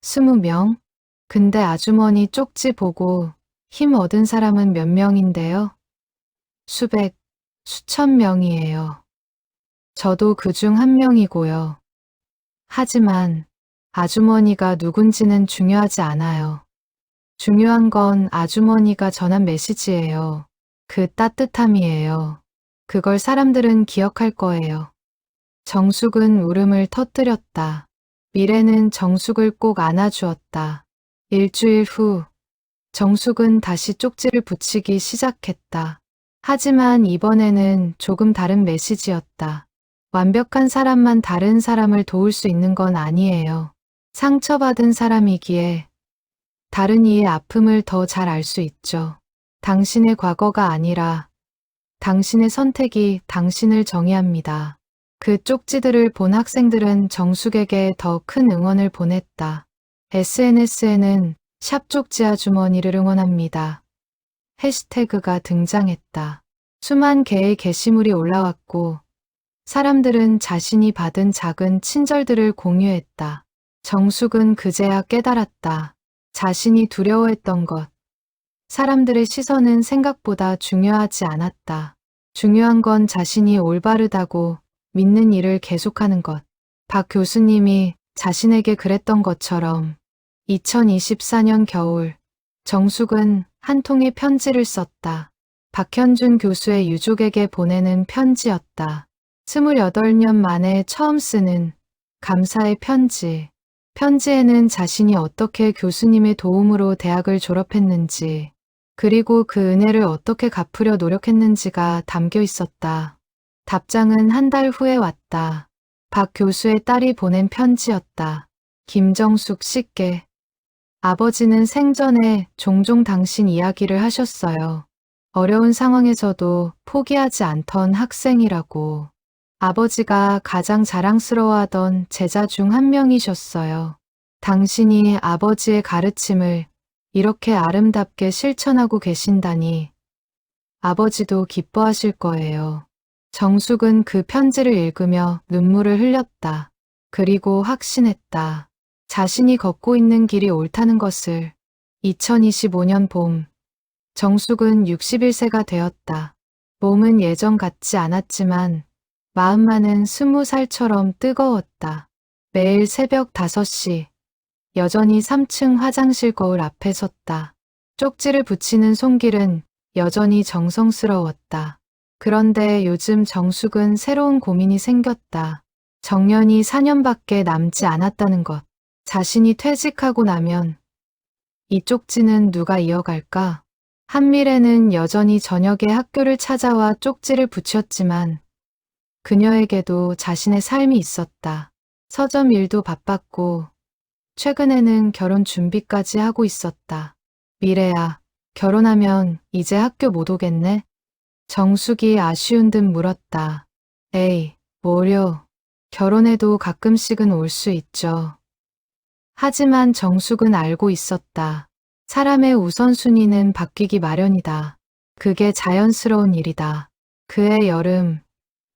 20명? 근데 아주머니 쪽지 보고 힘 얻은 사람은 몇 명인데요? 수백, 수천 명이에요. 저도 그중 한 명이고요. 하지만 아주머니가 누군지는 중요하지 않아요. 중요한 건 아주머니가 전한 메시지예요. 그 따뜻함이에요. 그걸 사람들은 기억할 거예요. 정숙은 울음을 터뜨렸다. 미래는 정숙을 꼭 안아주었다. 일주일 후, 정숙은 다시 쪽지를 붙이기 시작했다. 하지만 이번에는 조금 다른 메시지였다. 완벽한 사람만 다른 사람을 도울 수 있는 건 아니에요. 상처받은 사람이기에 다른 이의 아픔을 더 잘 알 수 있죠. 당신의 과거가 아니라 당신의 선택이 당신을 정의합니다. 그 쪽지들을 본 학생들은 정숙에게 더 큰 응원을 보냈다. SNS에는 샵 쪽지 아주머니를 응원합니다. 해시태그가 등장했다. 수만 개의 게시물이 올라왔고 사람들은 자신이 받은 작은 친절들을 공유했다. 정숙은 그제야 깨달았다. 자신이 두려워했던 것. 사람들의 시선은 생각보다 중요하지 않았다. 중요한 건 자신이 올바르다고 믿는 일을 계속하는 것. 박 교수님이 자신에게 그랬던 것처럼 2024년 겨울 정숙은 한 통의 편지를 썼다. 박현준 교수의 유족에게 보내는 편지였다. 28년 만에 처음 쓰는 감사의 편지. 편지에는 자신이 어떻게 교수님의 도움으로 대학을 졸업했는지, 그리고 그 은혜를 어떻게 갚으려 노력했는지가 담겨 있었다. 답장은 한 달 후에 왔다. 박 교수의 딸이 보낸 편지였다. 김정숙 씨께. 아버지는 생전에 종종 당신 이야기를 하셨어요. 어려운 상황에서도 포기하지 않던 학생이라고. 아버지가 가장 자랑스러워하던 제자 중 한 명이셨어요. 당신이 아버지의 가르침을 이렇게 아름답게 실천하고 계신다니 아버지도 기뻐하실 거예요. 정숙은 그 편지를 읽으며 눈물을 흘렸다. 그리고 확신했다. 자신이 걷고 있는 길이 옳다는 것을. 2025년 봄, 정숙은 61세가 되었다. 몸은 예전 같지 않았지만 마음만은 20살처럼 뜨거웠다. 매일 새벽 5시, 여전히 3층 화장실 거울 앞에 섰다. 쪽지를 붙이는 손길은 여전히 정성스러웠다. 그런데 요즘 정숙은 새로운 고민이 생겼다. 정년이 4년밖에 남지 않았다는 것. 자신이 퇴직하고 나면 이 쪽지는 누가 이어갈까? 한미래는 여전히 저녁에 학교를 찾아와 쪽지를 붙였지만 그녀에게도 자신의 삶이 있었다. 서점 일도 바빴고 최근에는 결혼 준비까지 하고 있었다. 미래야, 결혼하면 이제 학교 못 오겠네? 정숙이 아쉬운 듯 물었다. 에이, 뭐려. 결혼해도 가끔씩은 올 수 있죠. 하지만 정숙은 알고 있었다. 사람의 우선순위는 바뀌기 마련이다. 그게 자연스러운 일이다. 그해 여름,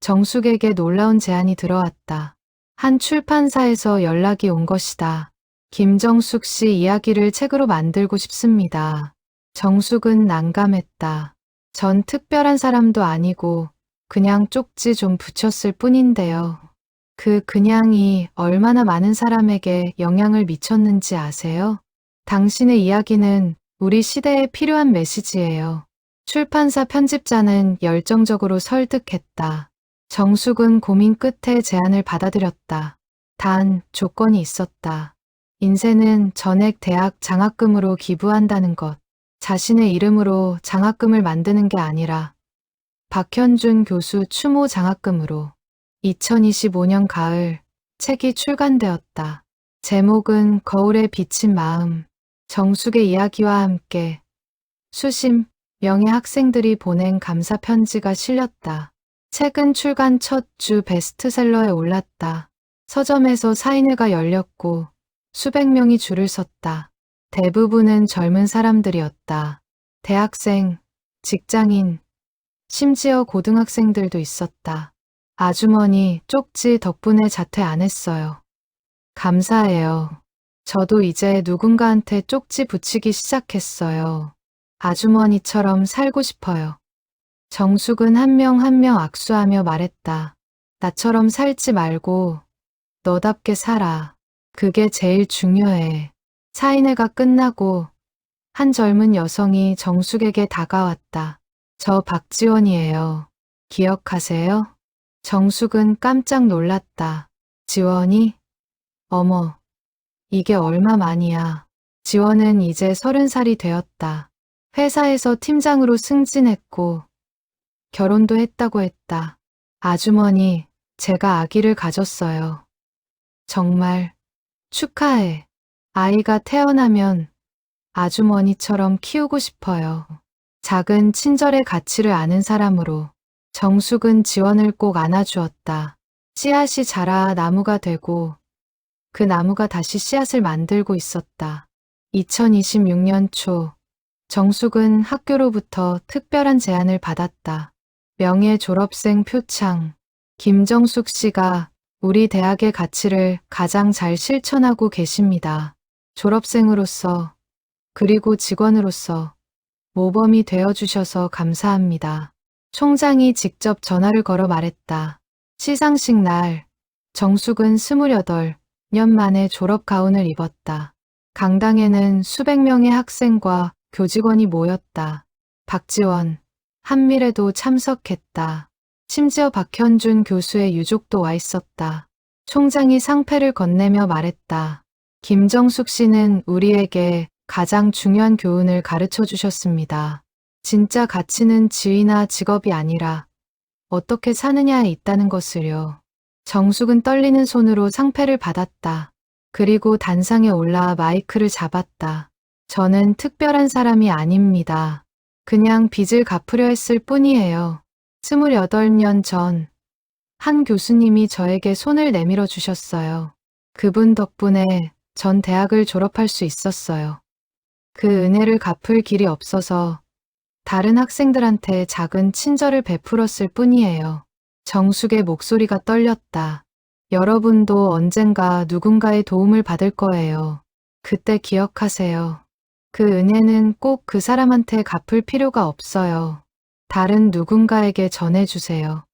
정숙에게 놀라운 제안이 들어왔다. 한 출판사에서 연락이 온 것이다. 김정숙 씨 이야기를 책으로 만들고 싶습니다. 정숙은 난감했다. 전 특별한 사람도 아니고 그냥 쪽지 좀 붙였을 뿐인데요. 그 그냥이 얼마나 많은 사람에게 영향을 미쳤는지 아세요? 당신의 이야기는 우리 시대에 필요한 메시지예요. 출판사 편집자는 열정적으로 설득했다. 정숙은 고민 끝에 제안을 받아들였다. 단 조건이 있었다. 인쇄는 전액 대학 장학금으로 기부한다는 것. 자신의 이름으로 장학금을 만드는 게 아니라 박현준 교수 추모 장학금으로. 2025년 가을, 책이 출간되었다. 제목은 거울에 비친 마음. 정숙의 이야기와 함께 수십 명의 학생들이 보낸 감사 편지가 실렸다. 책은 출간 첫 주 베스트셀러에 올랐다. 서점에서 사인회가 열렸고 수백 명이 줄을 섰다. 대부분은 젊은 사람들이었다. 대학생, 직장인, 심지어 고등학생들도 있었다. 아주머니, 쪽지 덕분에 자퇴 안 했어요. 감사해요. 저도 이제 누군가한테 쪽지 붙이기 시작했어요. 아주머니처럼 살고 싶어요. 정숙은 한 명 한 명 악수하며 말했다. 나처럼 살지 말고 너답게 살아. 그게 제일 중요해. 사인회가 끝나고 한 젊은 여성이 정숙에게 다가왔다. 저 박지원이에요. 기억하세요? 정숙은 깜짝 놀랐다. 지원이? 어머, 이게 얼마 만이야. 지원은 이제 30살이 되었다. 회사에서 팀장으로 승진했고 결혼도 했다고 했다. 아주머니, 제가 아기를 가졌어요. 정말 축하해. 아이가 태어나면 아주머니처럼 키우고 싶어요. 작은 친절의 가치를 아는 사람으로 정숙은 지원을 꼭 안아주었다. 씨앗이 자라 나무가 되고 그 나무가 다시 씨앗을 만들고 있었다. 2026년 초 정숙은 학교로부터 특별한 제안을 받았다. 명예 졸업생 표창. 김정숙 씨가 우리 대학의 가치를 가장 잘 실천하고 계십니다. 졸업생으로서 그리고 직원으로서 모범이 되어주셔서 감사합니다. 총장이 직접 전화를 걸어 말했다. 시상식 날 정숙은 28년 만에 졸업 가운을 입었다. 강당에는 수백 명의 학생과 교직원이 모였다. 박지원, 한미래도 참석했다. 심지어 박현준 교수의 유족도 와 있었다. 총장이 상패를 건네며 말했다. 김정숙 씨는 우리에게 가장 중요한 교훈을 가르쳐 주셨습니다. 진짜 가치는 지위나 직업이 아니라 어떻게 사느냐에 있다는 것을요. 정숙은 떨리는 손으로 상패를 받았다. 그리고 단상에 올라 마이크를 잡았다. 저는 특별한 사람이 아닙니다. 그냥 빚을 갚으려 했을 뿐이에요. 28년 전, 한 교수님이 저에게 손을 내밀어 주셨어요. 그분 덕분에 전 대학을 졸업할 수 있었어요. 그 은혜를 갚을 길이 없어서 다른 학생들한테 작은 친절을 베풀었을 뿐이에요. 정숙의 목소리가 떨렸다. 여러분도 언젠가 누군가의 도움을 받을 거예요. 그때 기억하세요. 그 은혜는 꼭 그 사람한테 갚을 필요가 없어요. 다른 누군가에게 전해주세요.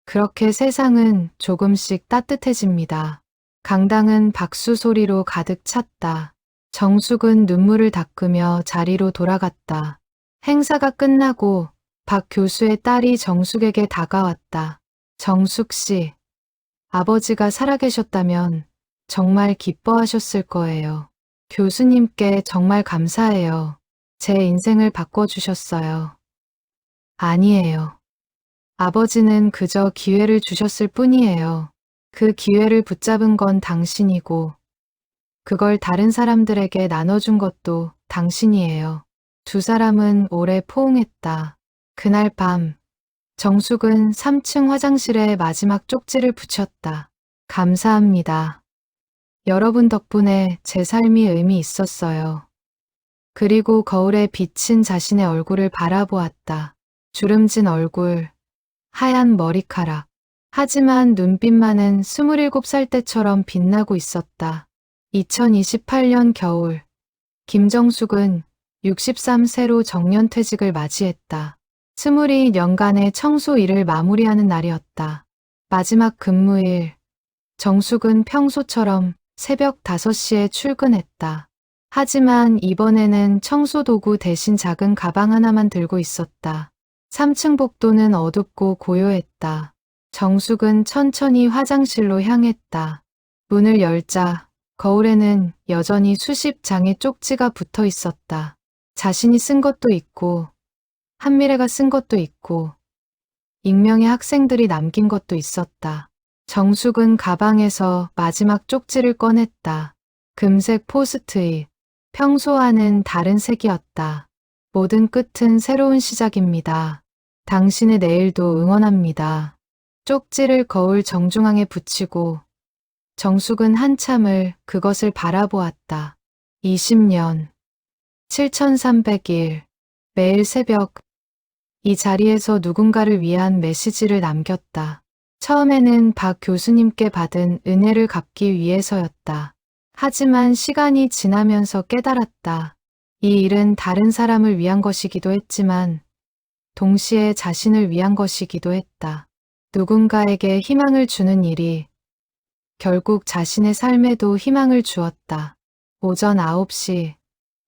그렇게 세상은 조금씩 따뜻해집니다. 강당은 박수 소리로 가득 찼다. 정숙은 눈물을 닦으며 자리로 돌아갔다. 행사가 끝나고 박 교수의 딸이 정숙에게 다가왔다. 정숙 씨, 아버지가 살아계셨다면 정말 기뻐하셨을 거예요. 교수님께 정말 감사해요. 제 인생을 바꿔주셨어요. 아니에요. 아버지는 그저 기회를 주셨을 뿐이에요. 그 기회를 붙잡은 건 당신이고, 그걸 다른 사람들에게 나눠준 것도 당신이에요. 두 사람은 오래 포옹했다. 그날 밤, 정숙은 3층 화장실에 마지막 쪽지를 붙였다. 감사합니다. 여러분 덕분에 제 삶이 의미 있었어요. 그리고 거울에 비친 자신의 얼굴을 바라보았다. 주름진 얼굴, 하얀 머리카락. 하지만 눈빛만은 27살 때처럼 빛나고 있었다. 2028년 겨울, 김정숙은 63세로 정년퇴직을 맞이했다. 22년간의 청소 일을 마무리하는 날이었다. 마지막 근무일, 정숙은 평소처럼 새벽 5시에 출근했다. 하지만 이번에는 청소도구 대신 작은 가방 하나만 들고 있었다. 3층 복도는 어둡고 고요했다. 정숙은 천천히 화장실로 향했다. 문을 열자 거울에는 여전히 수십 장의 쪽지가 붙어 있었다. 자신이 쓴 것도 있고, 한미래가 쓴 것도 있고, 익명의 학생들이 남긴 것도 있었다. 정숙은 가방에서 마지막 쪽지를 꺼냈다. 금색 포스트잇. 평소와는 다른 색이었다. 모든 끝은 새로운 시작입니다. 당신의 내일도 응원합니다. 쪽지를 거울 정중앙에 붙이고 정숙은 한참을 그것을 바라보았다. 20년, 7300일, 매일 새벽, 이 자리에서 누군가를 위한 메시지를 남겼다. 처음에는 박 교수님께 받은 은혜를 갚기 위해서였다. 하지만 시간이 지나면서 깨달았다. 이 일은 다른 사람을 위한 것이기도 했지만 동시에 자신을 위한 것이기도 했다. 누군가에게 희망을 주는 일이 결국 자신의 삶에도 희망을 주었다. 오전 9시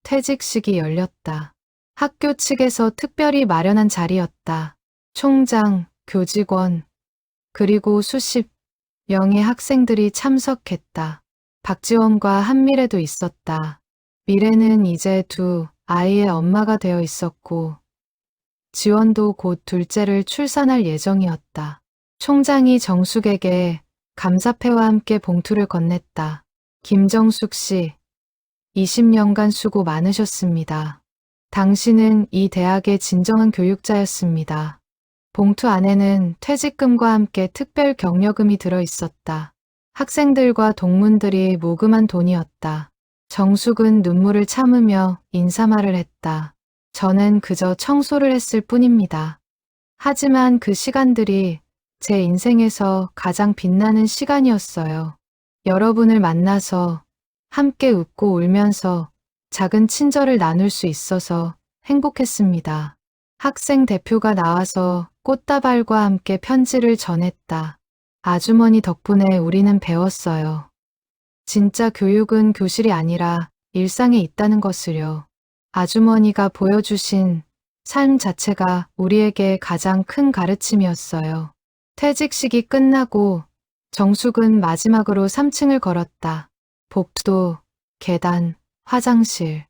퇴직식이 열렸다. 학교 측에서 특별히 마련한 자리였다. 총장, 교직원, 그리고 수십 명의 학생들이 참석했다. 박지원과 한미래도 있었다. 미래는 이제 두 아이의 엄마가 되어 있었고 지원도 곧 둘째를 출산할 예정이었다. 총장이 정숙에게 감사패와 함께 봉투를 건넸다. 김정숙 씨, 20년간 수고 많으셨습니다. 당신은 이 대학의 진정한 교육자였습니다. 봉투 안에는 퇴직금과 함께 특별 격려금이 들어 있었다. 학생들과 동문들이 모금한 돈이었다. 정숙은 눈물을 참으며 인사말을 했다. 저는 그저 청소를 했을 뿐입니다. 하지만 그 시간들이 제 인생에서 가장 빛나는 시간이었어요. 여러분을 만나서 함께 웃고 울면서 작은 친절을 나눌 수 있어서 행복했습니다. 학생 대표가 나와서 꽃다발과 함께 편지를 전했다. 아주머니 덕분에 우리는 배웠어요. 진짜 교육은 교실이 아니라 일상에 있다는 것을요. 아주머니가 보여주신 삶 자체가 우리에게 가장 큰 가르침이었어요. 퇴직식이 끝나고 정숙은 마지막으로 3층을 걸었다. 복도, 계단, 화장실.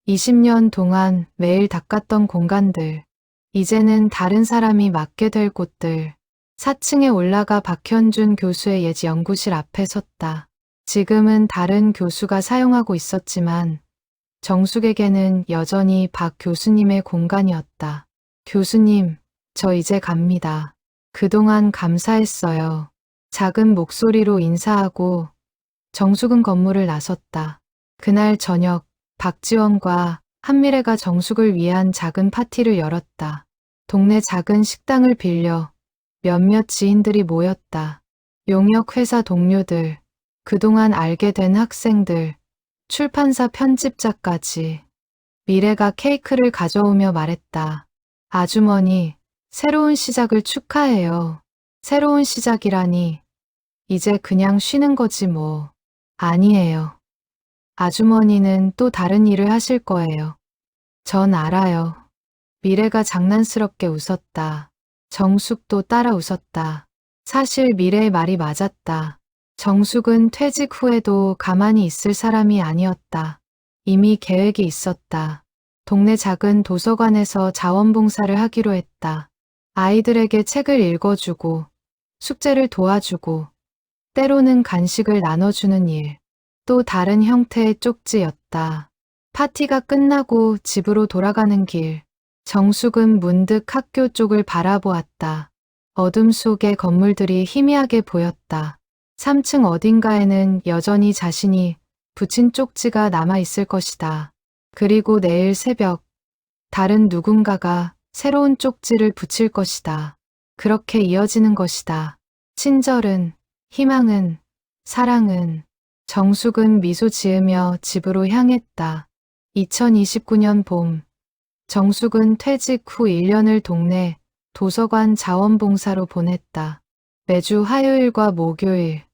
20년 동안 매일 닦았던 공간들. 이제는 다른 사람이 맡게 될 곳들. 4층에 올라가 박현준 교수의 옛 연구실 앞에 섰다. 지금은 다른 교수가 사용하고 있었지만 정숙에게는 여전히 박 교수님의 공간이었다. 교수님, 저 이제 갑니다. 그동안 감사했어요. 작은 목소리로 인사하고 정숙은 건물을 나섰다. 그날 저녁 박지원과 한미래가 정숙을 위한 작은 파티를 열었다. 동네 작은 식당을 빌려 몇몇 지인들이 모였다. 용역 회사 동료들, 그동안 알게 된 학생들, 출판사 편집자까지. 미래가 케이크를 가져오며 말했다. 아주머니, 새로운 시작을 축하해요. 새로운 시작이라니. 이제 그냥 쉬는 거지 뭐. 아니에요. 아주머니는 또 다른 일을 하실 거예요. 전 알아요. 미래가 장난스럽게 웃었다. 정숙도 따라 웃었다. 사실 미래의 말이 맞았다. 정숙은 퇴직 후에도 가만히 있을 사람이 아니었다. 이미 계획이 있었다. 동네 작은 도서관에서 자원봉사를 하기로 했다. 아이들에게 책을 읽어주고, 숙제를 도와주고, 때로는 간식을 나눠주는 일. 또 다른 형태의 쪽지였다. 파티가 끝나고 집으로 돌아가는 길. 정숙은 문득 학교 쪽을 바라보았다. 어둠 속에 건물들이 희미하게 보였다. 3층 어딘가에는 여전히 자신이 붙인 쪽지가 남아있을 것이다. 그리고 내일 새벽, 다른 누군가가 새로운 쪽지를 붙일 것이다. 그렇게 이어지는 것이다. 친절은, 희망은, 사랑은. 정숙은 미소 지으며 집으로 향했다. 2029년 봄, 정숙은 퇴직 후 1년을 동네 도서관 자원봉사로 보냈다. 매주 화요일과 목요일,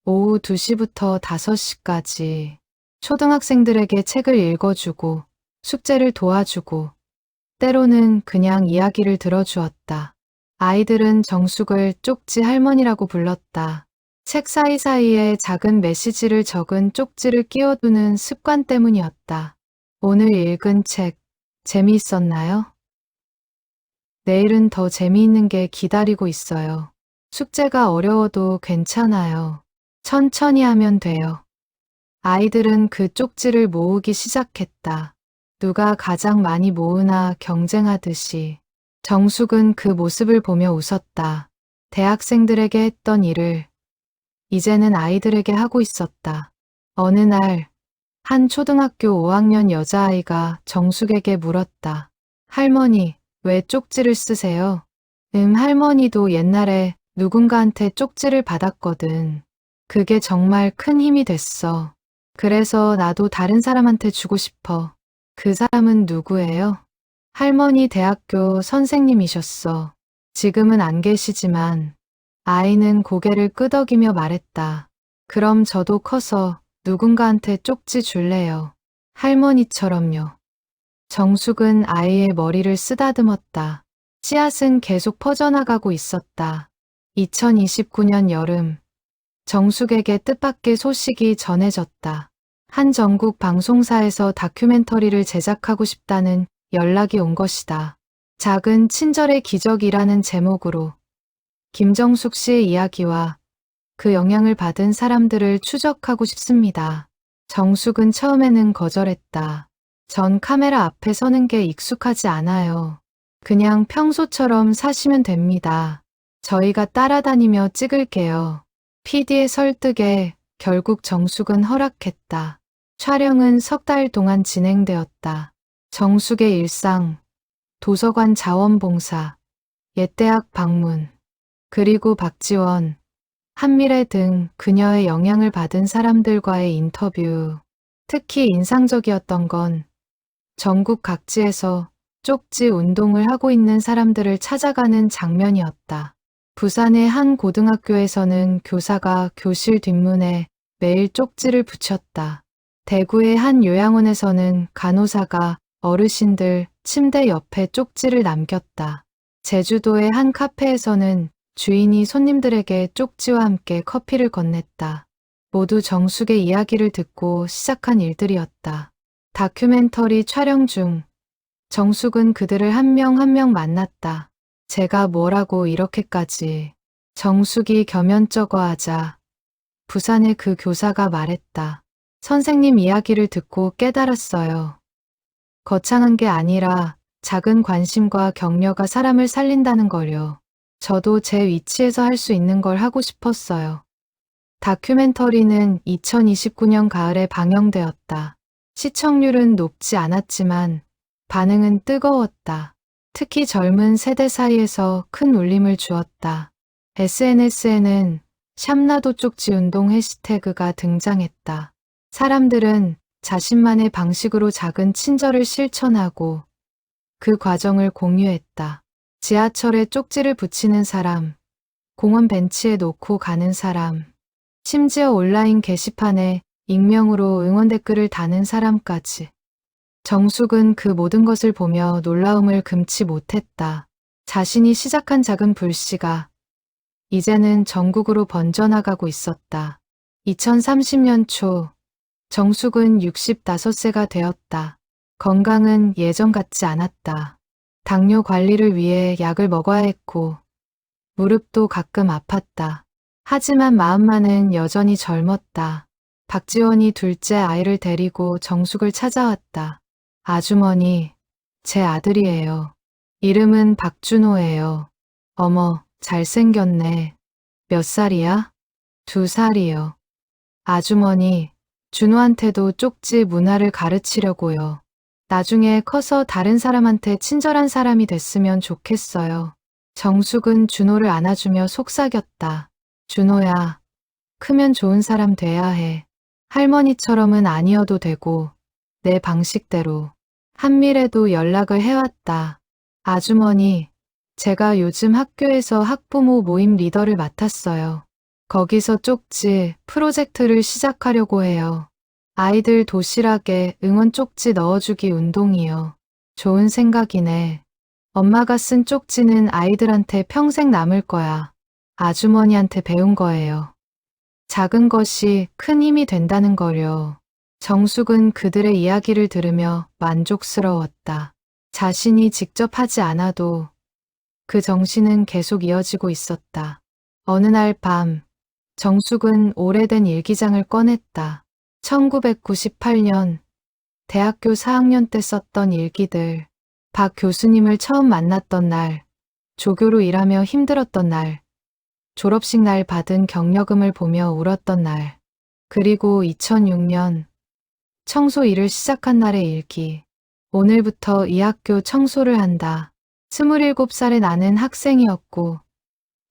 오후 2시부터 5시까지 초등학생들에게 책을 읽어주고 숙제를 도와주고 때로는 그냥 이야기를 들어주었다. 아이들은 정숙을 쪽지 할머니라고 불렀다. 책 사이사이에 작은 메시지를 적은 쪽지를 끼워두는 습관 때문이었다. 오늘 읽은 책 재미있었나요? 내일은 더 재미있는 게 기다리고 있어요. 숙제가 어려워도 괜찮아요. 천천히 하면 돼요. 아이들은 그 쪽지를 모으기 시작했다. 누가 가장 많이 모으나 경쟁하듯이. 정숙은 그 모습을 보며 웃었다. 대학생들에게 했던 일을 이제는 아이들에게 하고 있었다. 어느 날, 한 초등학교 5학년 여자아이가 정숙에게 물었다. 할머니, 왜 쪽지를 쓰세요? 할머니도 옛날에 누군가한테 쪽지를 받았거든. 그게 정말 큰 힘이 됐어. 그래서 나도 다른 사람한테 주고 싶어. 그 사람은 누구예요? 할머니 대학교 선생님이셨어. 지금은 안 계시지만 아이는 고개를 끄덕이며 말했다. 그럼 저도 커서 누군가한테 쪽지 줄래요. 할머니처럼요. 정숙은 아이의 머리를 쓰다듬었다. 씨앗은 계속 퍼져나가고 있었다. 2029년 여름, 정숙에게 뜻밖의 소식이 전해졌다. 한 전국 방송사에서 다큐멘터리를 제작하고 싶다는 연락이 온 것이다. 작은 친절의 기적이라는 제목으로 김정숙 씨의 이야기와 그 영향을 받은 사람들을 추적하고 싶습니다. 정숙은 처음에는 거절했다. 전 카메라 앞에 서는 게 익숙하지 않아요. 그냥 평소처럼 사시면 됩니다. 저희가 따라다니며 찍을게요. PD의 설득에 결국 정숙은 허락했다. 촬영은 3달 동안 진행되었다. 정숙의 일상, 도서관 자원봉사, 옛대학 방문, 그리고 박지원, 한미래 등 그녀의 영향을 받은 사람들과의 인터뷰. 특히 인상적이었던 건 전국 각지에서 쪽지 운동을 하고 있는 사람들을 찾아가는 장면이었다. 부산의 한 고등학교에서는 교사가 교실 뒷문에 매일 쪽지를 붙였다. 대구의 한 요양원에서는 간호사가 어르신들 침대 옆에 쪽지를 남겼다. 제주도의 한 카페에서는 주인이 손님들에게 쪽지와 함께 커피를 건넸다. 모두 정숙의 이야기를 듣고 시작한 일들이었다. 다큐멘터리 촬영 중 정숙은 그들을 한 명 한 명 만났다. 제가 뭐라고 이렇게까지. 정숙이 겸연쩍어하자 부산의 그 교사가 말했다. 선생님 이야기를 듣고 깨달았어요. 거창한 게 아니라 작은 관심과 격려가 사람을 살린다는 걸요. 저도 제 위치에서 할 수 있는 걸 하고 싶었어요. 다큐멘터리는 2029년 가을에 방영되었다. 시청률은 높지 않았지만 반응은 뜨거웠다. 특히 젊은 세대 사이에서 큰 울림을 주었다. SNS에는 샵나도 쪽지 운동 해시태그가 등장했다. 사람들은 자신만의 방식으로 작은 친절을 실천하고 그 과정을 공유했다. 지하철에 쪽지를 붙이는 사람, 공원 벤치에 놓고 가는 사람, 심지어 온라인 게시판에 익명으로 응원 댓글을 다는 사람까지. 정숙은 그 모든 것을 보며 놀라움을 금치 못했다. 자신이 시작한 작은 불씨가 이제는 전국으로 번져나가고 있었다. 2030년 초 정숙은 65세가 되었다. 건강은 예전 같지 않았다. 당뇨 관리를 위해 약을 먹어야 했고 무릎도 가끔 아팠다. 하지만 마음만은 여전히 젊었다. 박지원이 둘째 아이를 데리고 정숙을 찾아왔다. 아주머니, 제 아들이에요. 이름은 박준호예요. 어머, 잘생겼네. 몇 살이야? 2살이요. 아주머니, 준호한테도 쪽지 문화를 가르치려고요. 나중에 커서 다른 사람한테 친절한 사람이 됐으면 좋겠어요. 정숙은 준호를 안아주며 속삭였다. 준호야, 크면 좋은 사람 돼야 해. 할머니처럼은 아니어도 되고 내 방식대로. 한밀에도 연락을 해왔다. 아주머니, 제가 요즘 학교에서 학부모 모임 리더를 맡았어요. 거기서 쪽지 프로젝트를 시작하려고 해요. 아이들 도시락에 응원 쪽지 넣어주기 운동이요. 좋은 생각이네. 엄마가 쓴 쪽지는 아이들한테 평생 남을 거야. 아주머니한테 배운 거예요. 작은 것이 큰 힘이 된다는 거요. 정숙은 그들의 이야기를 들으며 만족스러웠다. 자신이 직접 하지 않아도 그 정신은 계속 이어지고 있었다. 어느 날 밤, 정숙은 오래된 일기장을 꺼냈다. 1998년 대학교 4학년 때 썼던 일기들. 박 교수님을 처음 만났던 날, 조교로 일하며 힘들었던 날, 졸업식 날 받은 격려금을 보며 울었던 날, 그리고 2006년 청소 일을 시작한 날의 일기. 오늘부터 이 학교 청소를 한다. 27살에 나는 학생이었고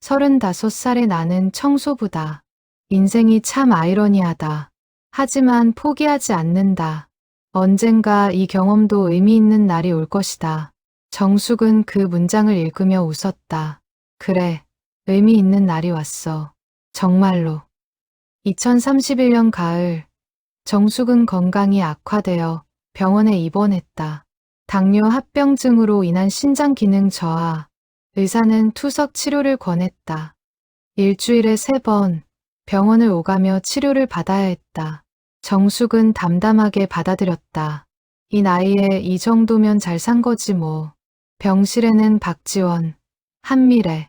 35살에 나는 청소부다. 인생이 참 아이러니하다. 하지만 포기하지 않는다. 언젠가 이 경험도 의미 있는 날이 올 것이다. 정숙은 그 문장을 읽으며 웃었다. 그래, 의미 있는 날이 왔어. 정말로. 2031년 가을, 정숙은 건강이 악화되어 병원에 입원했다. 당뇨 합병증으로 인한 신장 기능 저하. 의사는 투석 치료를 권했다. 일주일에 3번 병원을 오가며 치료를 받아야 했다. 정숙은 담담하게 받아들였다. 이 나이에 이 정도면 잘 산 거지 뭐. 병실에는 박지원, 한미래,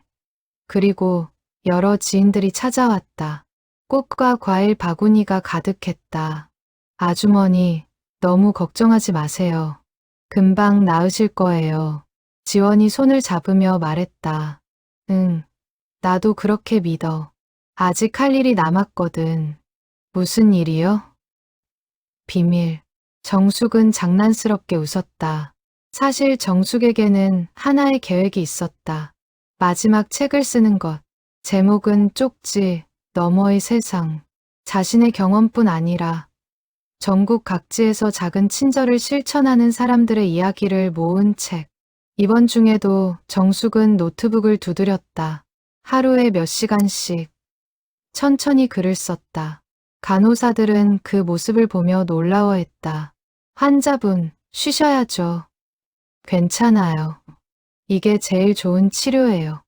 그리고 여러 지인들이 찾아왔다. 꽃과 과일 바구니가 가득했다. 아주머니, 너무 걱정하지 마세요. 금방 나으실 거예요. 지원이 손을 잡으며 말했다. 응, 나도 그렇게 믿어. 아직 할 일이 남았거든. 무슨 일이요? 비밀. 정숙은 장난스럽게 웃었다. 사실 정숙에게는 하나의 계획이 있었다. 마지막 책을 쓰는 것. 제목은 쪽지, 너머의 세상. 자신의 경험뿐 아니라 전국 각지에서 작은 친절을 실천하는 사람들의 이야기를 모은 책. 이번 중에도 정숙은 노트북을 두드렸다. 하루에 몇 시간씩 천천히 글을 썼다. 간호사들은 그 모습을 보며 놀라워했다. 환자분, 쉬셔야죠. 괜찮아요. 이게 제일 좋은 치료예요.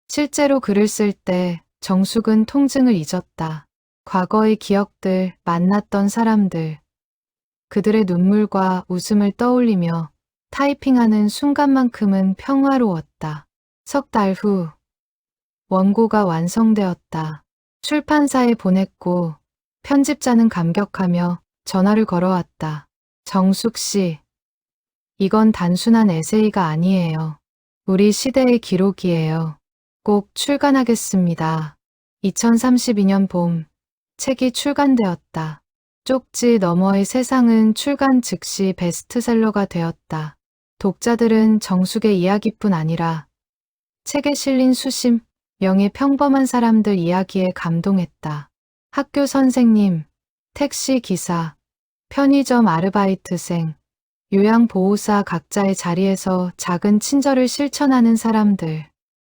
실제로 글을 쓸 때 정숙은 통증을 잊었다. 과거의 기억들, 만났던 사람들, 그들의 눈물과 웃음을 떠올리며 타이핑하는 순간만큼은 평화로웠다. 석 달 후, 원고가 완성되었다. 출판사에 보냈고 편집자는 감격하며 전화를 걸어왔다. 정숙 씨, 이건 단순한 에세이가 아니에요. 우리 시대의 기록이에요. 꼭 출간하겠습니다. 2032년 봄, 책이 출간되었다. 쪽지 너머의 세상은 출간 즉시 베스트셀러가 되었다. 독자들은 정숙의 이야기뿐 아니라 책에 실린 수십 명의 평범한 사람들 이야기에 감동했다. 학교 선생님, 택시 기사, 편의점 아르바이트생, 요양보호사 각자의 자리에서 작은 친절을 실천하는 사람들.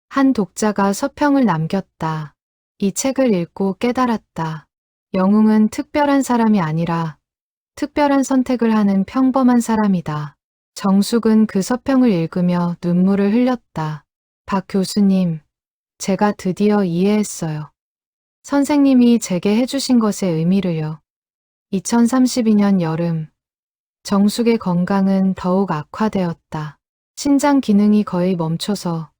한 독자가 서평을 남겼다. 이 책을 읽고 깨달았다. 영웅은 특별한 사람이 아니라 특별한 선택을 하는 평범한 사람이다. 정숙은 그 서평을 읽으며 눈물을 흘렸다. 박 교수님, 제가 드디어 이해했어요. 선생님이 제게 해주신 것의 의미를요. 2032년 여름, 정숙의 건강은 더욱 악화되었다. 신장 기능이 거의 멈춰서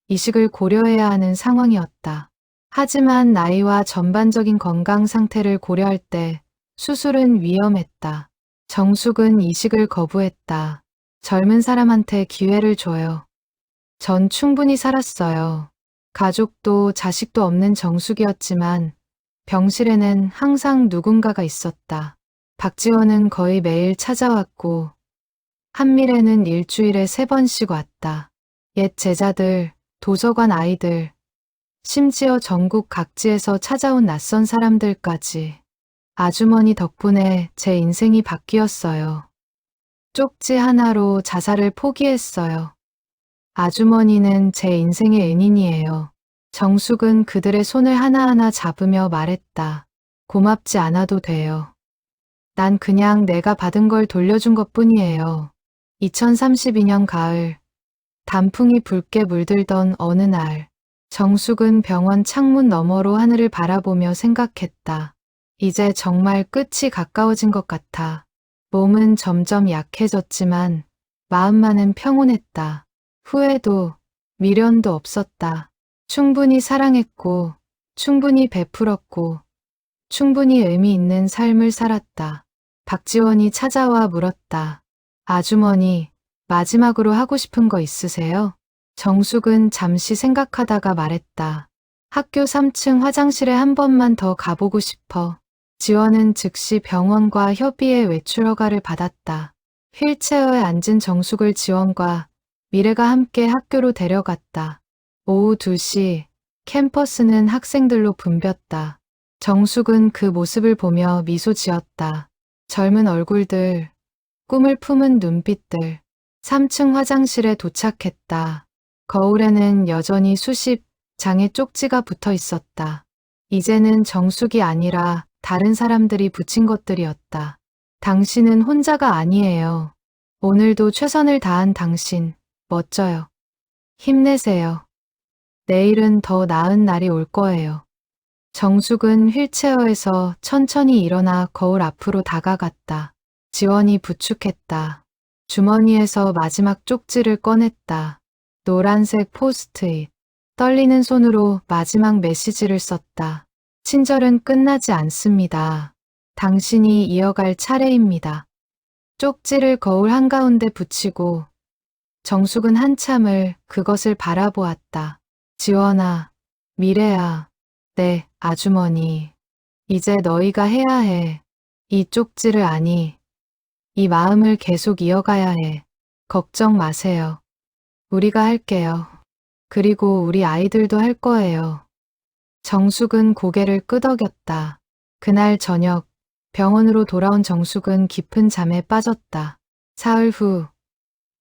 이식을 고려해야 하는 상황이었다. 하지만 나이와 전반적인 건강 상태를 고려할 때 수술은 위험했다. 정숙은 이식을 거부했다. 젊은 사람한테 기회를 줘요. 전 충분히 살았어요. 가족도 자식도 없는 정숙이었지만 병실에는 항상 누군가가 있었다. 박지원은 거의 매일 찾아왔고 한밀에는 일주일에 3번씩 왔다. 옛 제자들, 도서관 아이들, 심지어 전국 각지에서 찾아온 낯선 사람들까지. 아주머니 덕분에 제 인생이 바뀌었어요. 쪽지 하나로 자살을 포기했어요. 아주머니는 제 인생의 은인이에요. 정숙은 그들의 손을 하나하나 잡으며 말했다. 고맙지 않아도 돼요. 난 그냥 내가 받은 걸 돌려준 것뿐이에요. 2032년 가을, 단풍이 붉게 물들던 어느 날, 정숙은 병원 창문 너머로 하늘을 바라보며 생각했다. 이제 정말 끝이 가까워진 것 같아. 몸은 점점 약해졌지만 마음만은 평온했다. 후회도, 미련도 없었다. 충분히 사랑했고, 충분히 베풀었고, 충분히 의미 있는 삶을 살았다. 박지원이 찾아와 물었다. 아주머니, 마지막으로 하고 싶은 거 있으세요? 정숙은 잠시 생각하다가 말했다. 학교 3층 화장실에 한 번만 더 가보고 싶어. 지원은 즉시 병원과 협의의 외출 허가를 받았다. 휠체어에 앉은 정숙을 지원과 미래가 함께 학교로 데려갔다. 오후 2시, 캠퍼스는 학생들로 붐볐다. 정숙은 그 모습을 보며 미소 지었다. 젊은 얼굴들, 꿈을 품은 눈빛들. 3층 화장실에 도착했다. 거울에는 여전히 수십 장의 쪽지가 붙어 있었다. 이제는 정숙이 아니라 다른 사람들이 붙인 것들이었다. 당신은 혼자가 아니에요. 오늘도 최선을 다한 당신, 멋져요. 힘내세요. 내일은 더 나은 날이 올 거예요. 정숙은 휠체어에서 천천히 일어나 거울 앞으로 다가갔다. 지원이 부축했다. 주머니에서 마지막 쪽지를 꺼냈다. 노란색 포스트잇. 떨리는 손으로 마지막 메시지를 썼다. 친절은 끝나지 않습니다. 당신이 이어갈 차례입니다. 쪽지를 거울 한가운데 붙이고 정숙은 한참을 그것을 바라보았다. 지원아, 미래야, 네, 아주머니. 이제 너희가 해야 해. 이 쪽지를 아니, 이 마음을 계속 이어가야 해. 걱정 마세요. 우리가 할게요. 그리고 우리 아이들도 할 거예요. 정숙은 고개를 끄덕였다. 그날 저녁, 병원으로 돌아온 정숙은 깊은 잠에 빠졌다. 사흘 후,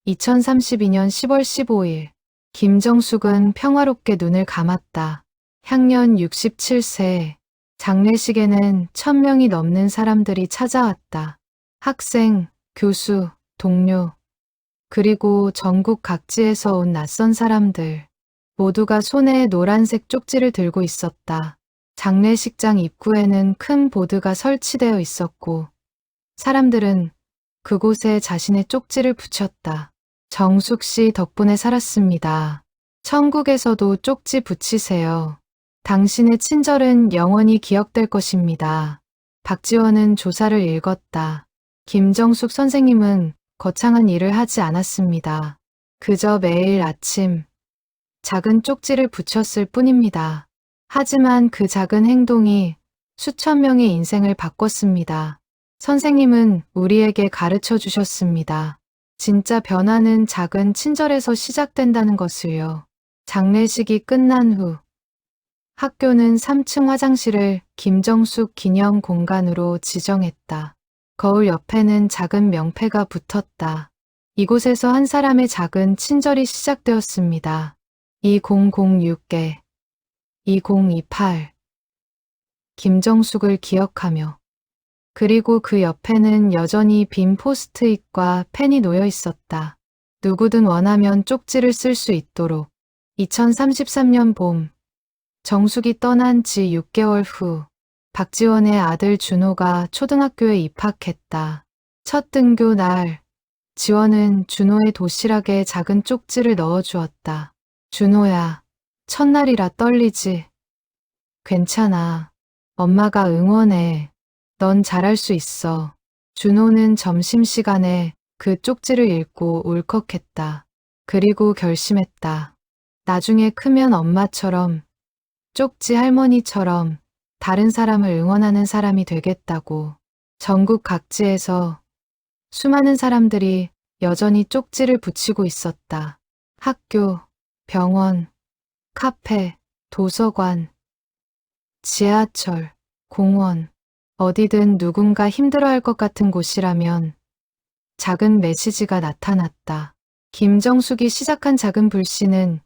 2032년 10월 15일, 김정숙은 평화롭게 눈을 감았다. 향년 67세, 장례식에는 1000명이 넘는 사람들이 찾아왔다. 학생, 교수, 동료, 그리고 전국 각지에서 온 낯선 사람들 모두가 손에 노란색 쪽지를 들고 있었다. 장례식장 입구에는 큰 보드가 설치되어 있었고 사람들은 그곳에 자신의 쪽지를 붙였다. 정숙 씨 덕분에 살았습니다. 천국에서도 쪽지 붙이세요. 당신의 친절은 영원히 기억될 것입니다. 박지원은 조사를 읽었다. 김정숙 선생님은 거창한 일을 하지 않았습니다. 그저 매일 아침 작은 쪽지를 붙였을 뿐입니다. 하지만 그 작은 행동이 수천 명의 인생을 바꿨습니다. 선생님은 우리에게 가르쳐 주셨습니다. 진짜 변화는 작은 친절에서 시작된다는 것을요. 장례식이 끝난 후 학교는 3층 화장실을 김정숙 기념 공간으로 지정했다. 거울 옆에는 작은 명패가 붙었다. 이곳에서 한 사람의 작은 친절이 시작되었습니다. 2006개 2028 김정숙을 기억하며. 그리고 그 옆에는 여전히 빈 포스트잇과 펜이 놓여 있었다. 누구든 원하면 쪽지를 쓸 수 있도록. 2033년 봄, 정숙이 떠난 지 6개월 후, 박지원의 아들 준호가 초등학교에 입학했다. 첫 등교 날, 지원은 준호의 도시락에 작은 쪽지를 넣어주었다. 준호야, 첫날이라 떨리지? 괜찮아. 엄마가 응원해. 넌 잘할 수 있어. 준호는 점심시간에 그 쪽지를 읽고 울컥했다. 그리고 결심했다. 나중에 크면 엄마처럼, 쪽지 할머니처럼 다른 사람을 응원하는 사람이 되겠다고. 전국 각지에서 수많은 사람들이 여전히 쪽지를 붙이고 있었다. 학교, 병원, 카페, 도서관, 지하철, 공원, 어디든 누군가 힘들어할 것 같은 곳이라면 작은 메시지가 나타났다. 김정숙이 시작한 작은 불씨는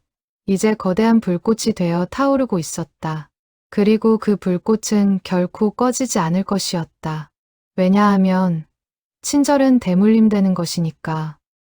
이제 거대한 불꽃이 되어 타오르고 있었다. 그리고 그 불꽃은 결코 꺼지지 않을 것이었다. 왜냐하면 친절은 대물림되는 것이니까.